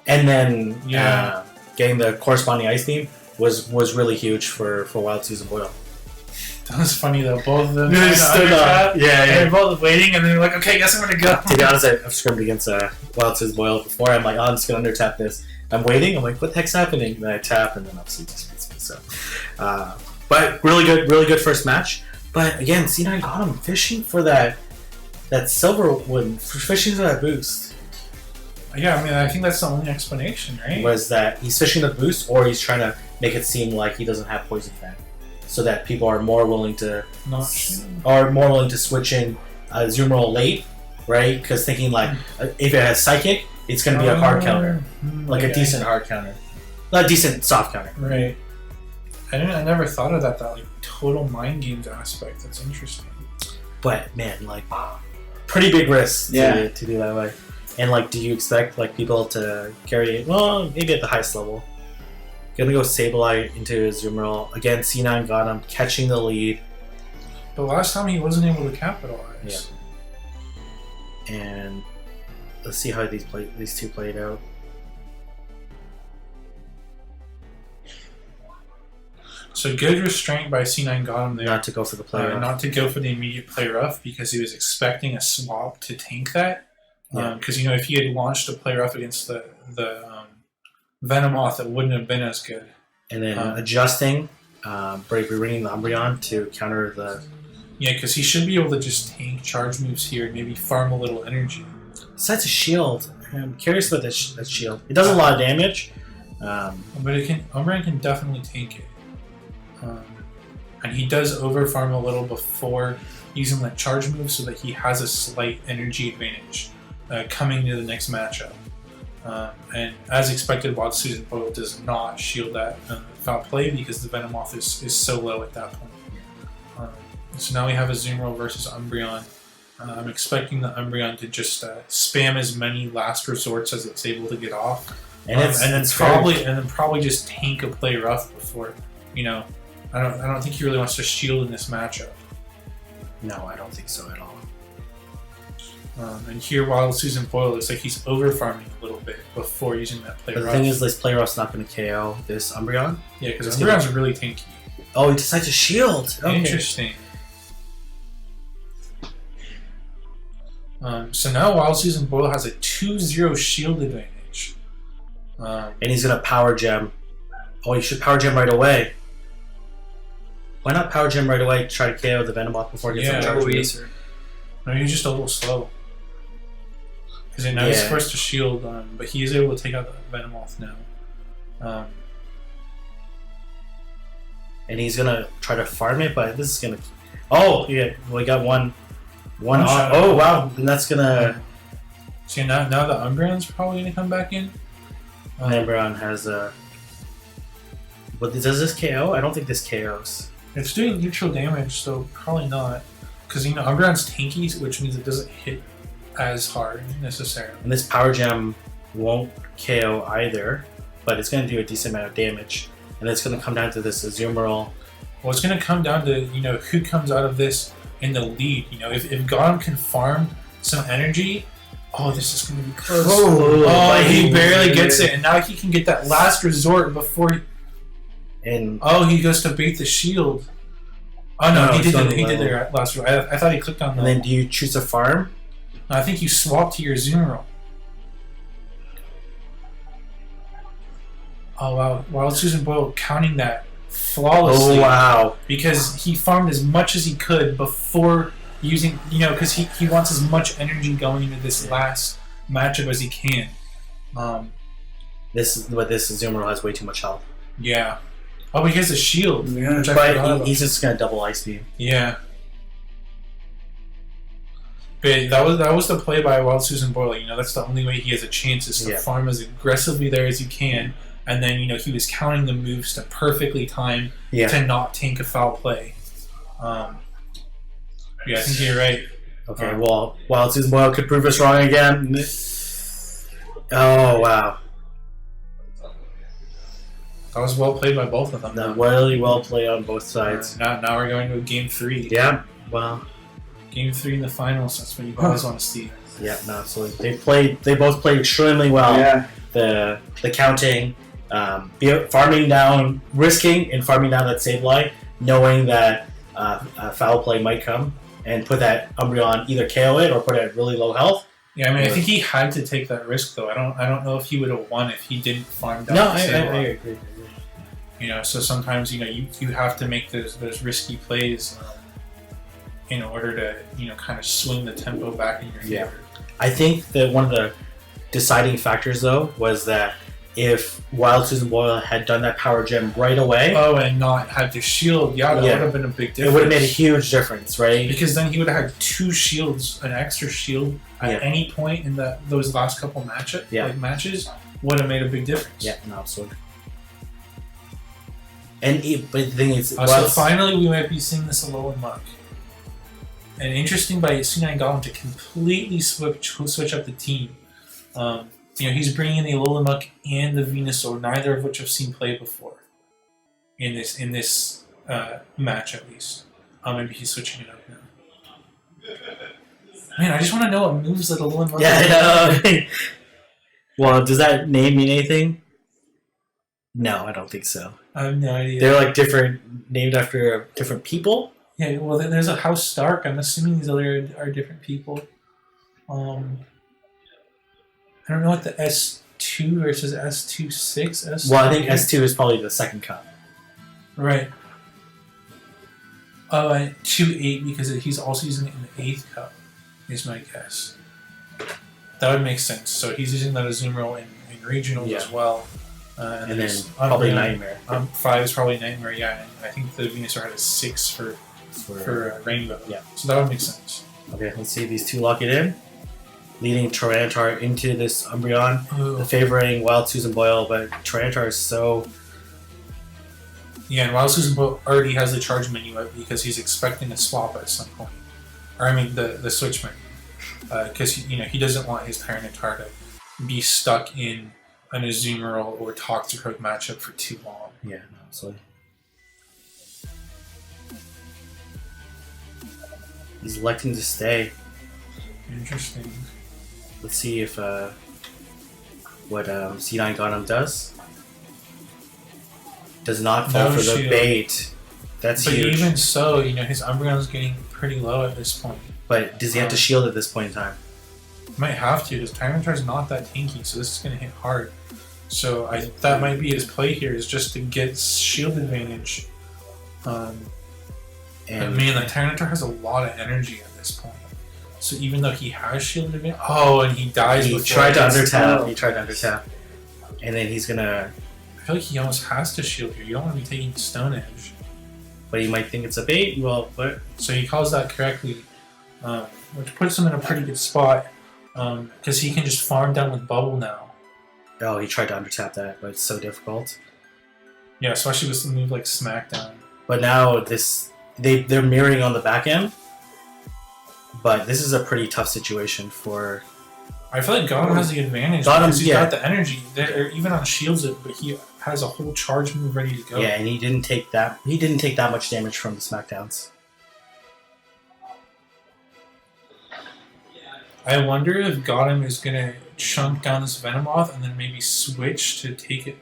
and then getting the corresponding Ice Beam was really huge for Wild Susan Boyle. That was funny though. Both of them stood up. Yeah. They're both waiting, and they're like, "Okay, guess I'm gonna go." To be honest, I've scrimmed against Wild Susan Boyle before. I'm like, "Oh, I'm just gonna under tap this." I'm waiting. I'm like, "What the heck's happening?" And then I tap, and then obviously it just beats me. So, but really good first match. But again, C9Gotem fishing for that silver one, fishing for that boost. Yeah, I mean, I think that's the only explanation, right? Was that he's fishing the boost, or he's trying to make it seem like he doesn't have Poison Fan, so that people are more willing to switch in Zoomer late, right? Because thinking like if it has Psychic, it's going to be a hard counter, like a decent hard counter, not a decent soft counter. Right. I never thought of that like total mind games aspect. That's interesting. But man, like pretty big risk to do that way. And like, do you expect like people to carry it? Well, maybe at the highest level. Gonna go Sableye into Zoomer again. C9Gotem catching the lead. But last time he wasn't able to capitalize. Yeah. And let's see how these two played out. So good restraint by C9Gotem there. Not to go for the play rough. Not to go for the immediate play rough because he was expecting a swap to tank that. Because if he had launched a play rough against the Venomoth, it wouldn't have been as good. And then adjusting, bringing the Umbreon to counter the. Yeah, because he should be able to just tank charge moves here and maybe farm a little energy. Besides a shield, I'm curious about that shield. It does a lot of damage. But Umbreon can definitely tank it. And he does over farm a little before using that charge move so that he has a slight energy advantage coming to the next matchup. And as expected, Wild Susan Boyle does not shield that foul play because the Venomoth is so low at that point. So now we have a Zoomer versus Umbreon. I'm expecting the Umbreon to just spam as many last resorts as it's able to get off, and then probably just tank a play rough before. I don't think he really wants to shield in this matchup. No, I don't think so at all. And here, Wild Susan Boyle looks like he's over farming a little bit before using that play rough. The thing is, this play rough's not going to KO this Umbreon. Yeah, because Umbreon's really tanky. Oh, he decides to shield. Okay. Interesting. So now Wild Susan Boyle has a 2-0 shield advantage. And he's going to Power Gem. Oh, he should Power Gem right away. Why not Power Gem right away to try to KO the Venomoth before he gets on charge move? No, he's just a little slow. Because now he's forced to shield, but he is able to take out the Venomoth now. And he's going to try to farm it, but this is going to... Oh, yeah, well, he got one on. Oh, wow. Then that's going to... See, now the Umbreon's probably going to come back in. Umbreon has a... But does this KO? I don't think this KOs. It's doing neutral damage, so probably not. Because, Umbreon's tanky, which means it doesn't hit as hard, necessarily. And this Power Gem won't KO either, but it's going to do a decent amount of damage. And it's going to come down to this Azumarill. Well, it's going to come down to, who comes out of this in the lead. If Gotham can farm some energy, this is going to be close. He barely gets it, and now he can get that last resort before he goes to bait the shield. Oh, no, he did that last resort. I thought he clicked on that. And then do you choose a farm? No, I think you swap to your Azumarill. Oh, wow. Wild Susan Boyle counting that flawlessly. Oh, wow. Because he farmed as much as he could before using, because he wants as much energy going into this last matchup as he can. This Azumarill has way too much health. Yeah. Oh, but he has a shield. Yeah, but he's just going to double Ice Beam. Yeah. But that was the play by Wild Susan Boyle. That's the only way he has a chance is to farm as aggressively there as you can. And then, he was counting the moves to perfectly time to not tank a foul play. I think you're right. Okay, well, Wild Susan Boyle could prove us wrong again. Oh, wow. That was well played by both of them. Really well played on both sides. Now we're going to game 3. Yeah, well. Game 3 in the finals, that's what you always want to see. Yeah, no, absolutely. They both played extremely well. Yeah. The counting, farming down, risking and farming down that save line, knowing that a foul play might come, and put that Umbreon either KO it or put it at really low health. Yeah, I think he had to take that risk though. I don't know if he would have won if he didn't farm down. No, I agree. So sometimes you have to make those risky plays in order to kind of swing the tempo back in your favor. Yeah. I think that one of the deciding factors though was that if Wild Susan Boyle had done that Power Gem right away, and not had to shield, that would have been a big difference. It would have made a huge difference, right? Because then he would have had 2 shields, an extra shield at any point in those last couple matches would have made a big difference. Yeah, no, absolutely. But the thing is, so finally we might be seeing this Alolan Muck. And interesting by C9Gotem to completely switch up the team. He's bringing in the Alolan Muck and the Venusaur, neither of which I've seen play before. In this match, at least. Maybe he's switching it up now. Man, I just want to know what moves that Alolan Muck. Yeah, I know. Well, does that name mean anything? No, I don't think so. I have no idea. They're different, named after different people. Yeah, well, then there's a House Stark. I'm assuming these other are different people. I don't know what the S2 versus S26 Well, I think S2 is probably the second cup. Right. Oh, and 2-8 because he's also using it in the 8th cup, is my guess. That would make sense. So he's using that Azumarill in regionals as well. And then probably Nightmare. 5 is probably Nightmare, yeah. And I think the Venusaur had a 6 for Rainbow. Yeah. So that would make sense. Okay, let's see if these two lock it in. Leading Tyranitar into this Umbreon, favoring Wild Susan Boyle, but Tyranitar is so... Yeah, and Wild Susan Boyle already has the charge menu up because he's expecting a swap at some point. Or I mean the switch menu. Because he doesn't want his Tyranitar to be stuck in an Azumarill or Toxicroak matchup for too long. Yeah, absolutely. He's electing to stay. Interesting. Let's see if what C9Gotem does. Does not fall for the bait. That's huge. But even so, his Umbreon's getting pretty low at this point. But does he have to shield at this point in time? Might have to, because Tyranitar's not that tanky, so this is going to hit hard. So that might be his play here, is just to get shield advantage. And man, the Tyranitar has a lot of energy at this point. So even though he has shield advantage, and he dies. He tried to undertap. And then he's gonna. I feel like he almost has to shield here. You don't want to be taking Stone Edge. But he might think it's a bait. Well, what? So he calls that correctly, which puts him in a pretty good spot. because he can just farm down with bubble now. Oh, he tried to undertap that, but it's so difficult. Yeah, especially with a move like Smackdown. But now they're mirroring on the back end. But this is a pretty tough situation for. I feel like Gotham has the advantage because he's got the energy. They're even on shields it, but he has a whole charge move ready to go. Yeah, and he didn't take that. He didn't take that much damage from the Smackdowns. I wonder if Gotham is gonna chunk down this Venomoth and then maybe switch to take it.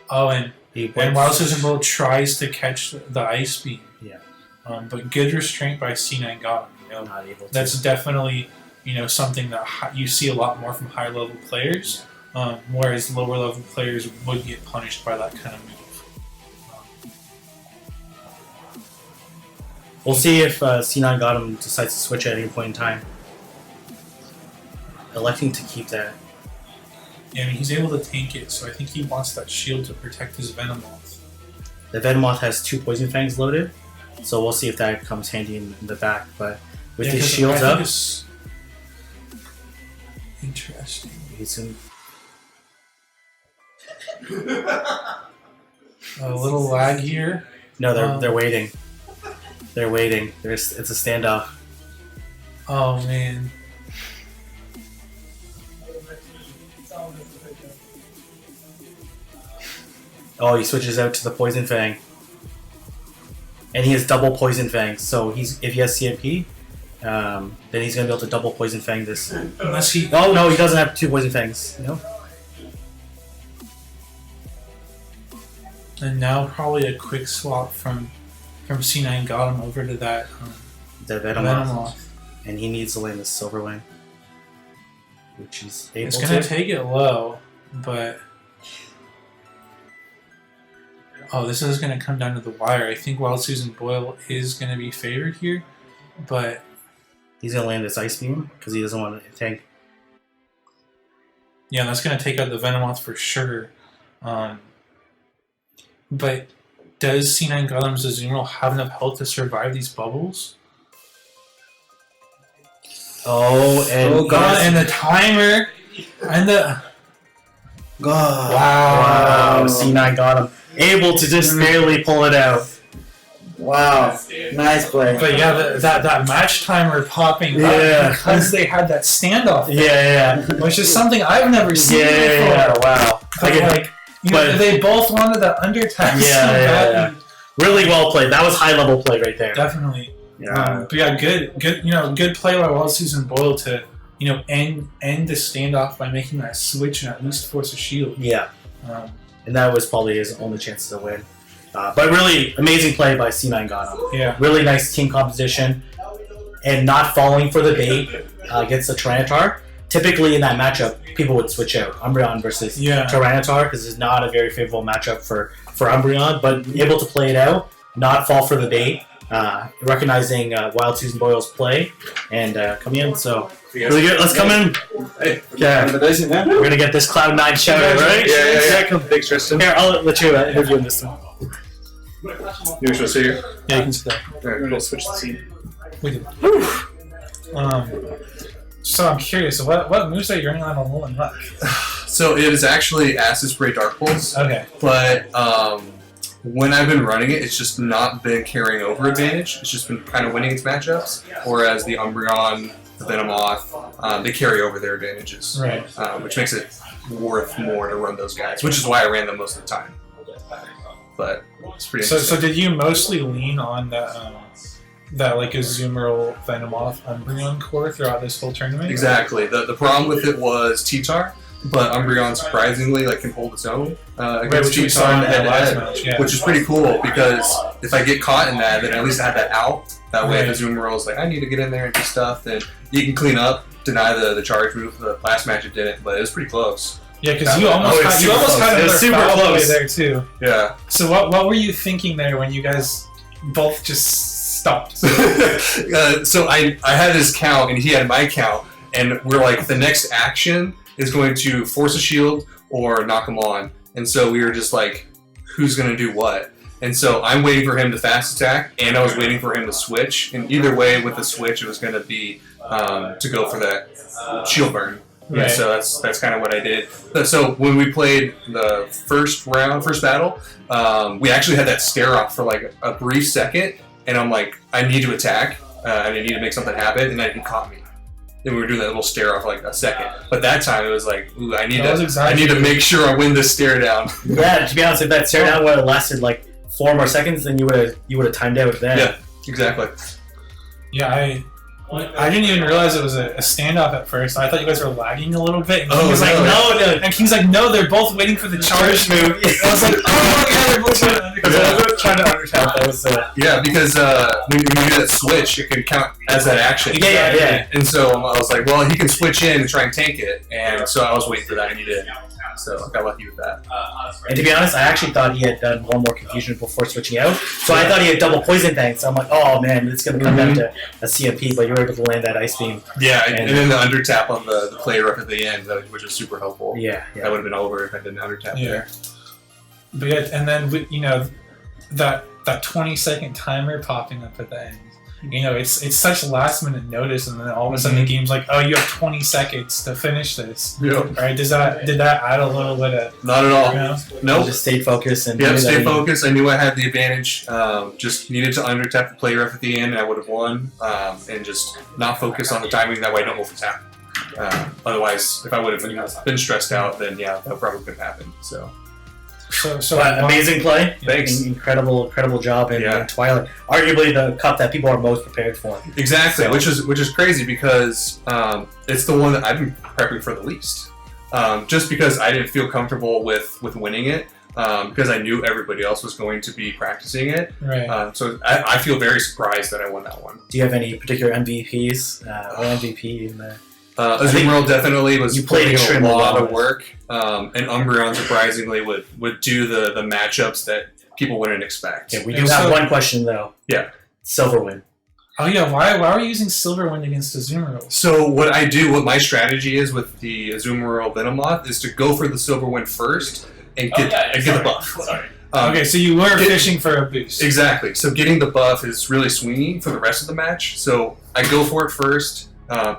Oh, and Wild Susan Boyle tries to catch the Ice Beam. Yeah. But good restraint by C9Gotem. Not able to. That's definitely something that you see a lot more from high level players, whereas lower level players would get punished by that kind of move. We'll see if C9Gotem decides to switch at any point in time. Electing to keep that. Yeah, I mean, he's able to tank it, so I think he wants that shield to protect his Venomoth. The Venomoth has 2 Poison Fangs loaded, so we'll see if that comes handy in the back. But with his shields up, interesting. He's in. A little lag here. No, they're waiting. They're waiting. It's a standoff. Oh man. Oh, he switches out to the Poison Fang. And he has double Poison Fangs, so if he has CMP, then he's going to be able to double Poison Fang this. Unless he... Oh, no, he doesn't have 2 Poison Fangs. No? And now probably a quick swap from C9Gotem over to that the Venomoth. And he needs to land the Silver Wing. Which he's able to. It's going to take it low, but... Oh, this is going to come down to the wire. I think Wild Susan Boyle is going to be favored here, but... He's going to land this Ice Beam, because he doesn't want to tank. Yeah, that's going to take out the Venomoth for sure. But does C9Gotem's Azumarill have enough health to survive these bubbles? Oh, and the timer, and the... God. Wow. C9Gotem. Able to just barely pull it out. Wow. Nice play. But yeah, that match timer popping up because they had that standoff. Yeah. Which is something I've never seen before. Yeah, wow. But they both wanted that undertime. Yeah. Really well played. That was high level play right there. Definitely. Yeah. But yeah, good play by Wild Susan Boyle to end the standoff by making that switch and at least force a shield. Yeah. And that was probably his only chance to win. But really amazing play by C9Gotem. Yeah. Really nice team composition. And not falling for the bait against the Tyranitar. Typically in that matchup, people would switch out Umbreon versus Tyranitar because it's not a very favorable matchup for Umbreon. But able to play it out, not fall for the bait, recognizing Wild Susan Boyle's play, and coming in. So really good. Let's come in. Hey, we're gonna get this Cloud9 shout out, right? Yeah. Thanks, Tristan. Here, I'll let you interview him this time. You want to sit here? Yeah, you can sit there. Alright, we'll switch the seat. We did. So I'm curious, what moveset you're running on Alolan Muck? So it is actually Acid Spray Dark Pulse. Okay. But when I've been running it, it's just not been carrying over advantage. It's just been kind of winning its matchups. Whereas the Umbreon, the Venomoth, they carry over their advantages. Right. Which makes it worth more to run those guys, which is why I ran them most of the time. But it's pretty interesting. So did you mostly lean on that like Azumarill Venomoth Umbreon core throughout this whole tournament? Exactly. The problem with it was T-Tar, but Umbreon surprisingly can hold its own against T-Tar in the head-to-head, which is pretty cool because if I get caught in that, then at least I have that out. That way, if Azumarill's like, I need to get in there and do stuff, then you can clean up, deny the charge move. The last match it didn't, but it was pretty close. Yeah, because you almost had another foul play there too. Yeah. So what were you thinking there when you guys both just stopped? So I had his count and he had my count, and we're like, the next action is going to force a shield or knock him on, and so we were just like, who's going to do what? And so I'm waiting for him to fast attack, and I was waiting for him to switch. And either way, with the switch, it was going to be to go for that shield burn. Right. And so that's kind of what I did. So when we played the first battle, we actually had that stare off for like a brief second, and I'm like, I need to attack, and I need to make something happen, and then he caught me. And we were doing that little stare off for like a second. But that time it was like, ooh, I need to make sure I win this stare down. Yeah, to be honest, if that stare down would have lasted like 4 more seconds, then you would have timed out then. Yeah, exactly. Yeah, I didn't even realize it was a standoff at first. I thought you guys were lagging a little bit. And Oh, King was like, no. no. And King's like, no, they're both waiting for the charge move. I was like, oh, yeah, they're both trying to undertap. That was Yeah, because when you do that switch, it can count as that action. Yeah. And so I was like, well, he can switch in and try and tank it. And so I was waiting for that, and he did. So I got lucky with that. And to be honest, I actually thought he had done one more confusion before switching out. So I thought he had double poison thing. So I'm like, oh man, it's going to come down to a CMP, but you were able to land that ice beam. Yeah, and then the undertap on the player up at the end, which was super helpful. Yeah. That would have been over if I didn't undertap there. But yeah, and then that 20-second timer popping up at the end. It's such last minute notice, and then all of a sudden the game's like, oh, you have 20 seconds to finish this. Yep. Right? Did that add a little bit of? Not at all. Nope. Just stayed focused and stay focused. I knew I had the advantage. Just needed to undertap the player up at the end, and I would have won. And just not focus on the timing. That way, I don't overtap. Otherwise, if I would have been stressed out, then that probably could have happened. So amazing play. Thanks. Incredible job in Twilight. Arguably the cup that people are most prepared for. Exactly, which is crazy because it's the one that I've been prepping for the least. Just because I didn't feel comfortable with winning it, because I knew everybody else was going to be practicing it. Right. So I feel very surprised that I won that one. Do you have any particular MVPs or MVP in there? Azumarill definitely was putting a lot of well. work, and Umbreon surprisingly would do the matchups that people wouldn't expect. Yeah, we do have one question though. Yeah. Silverwind. Oh yeah, why are you using Silverwind against Azumarill? So what my strategy is with the Azumarill Venomoth is to go for the Silverwind first and get the buff. Sorry. Okay, so you were fishing for a boost. Exactly. So getting the buff is really swinging for the rest of the match. So I go for it first.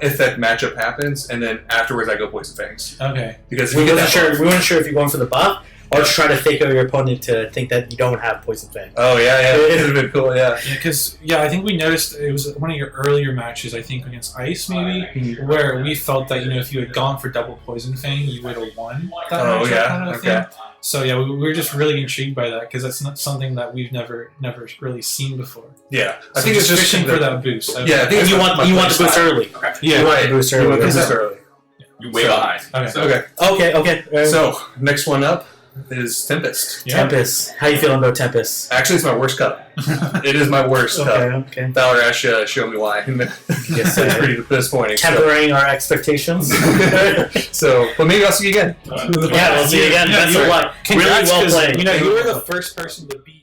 If that matchup happens, and then afterwards I go Poison Fangs. Okay. Because we weren't sure if you're going for the buff or just trying to fake out your opponent to think that you don't have Poison Fang. Oh yeah, it would have been cool, yeah. Yeah, because I think we noticed it was one of your earlier matches, I think against Ice maybe, where we felt that if you had gone for double Poison Fang, you would have won that matchup kind of thing. So yeah, we were just really intrigued by that because that's not something that we've never really seen before. Yeah, I think it's just fishing for that boost. Yeah, I think you want the boost early. Okay. Yeah, you want the boost early. You're way behind. Okay. So next one up is Tempest. Yeah. Tempest. How you feeling about Tempest? Actually, it's my worst cup. It is my worst cup. Okay. Valor Ash showed me why. It's pretty disappointing. Tempering our expectations. But maybe I'll see you again. We'll see you again. Best of luck. Congrats, really well played. You were the first person to beat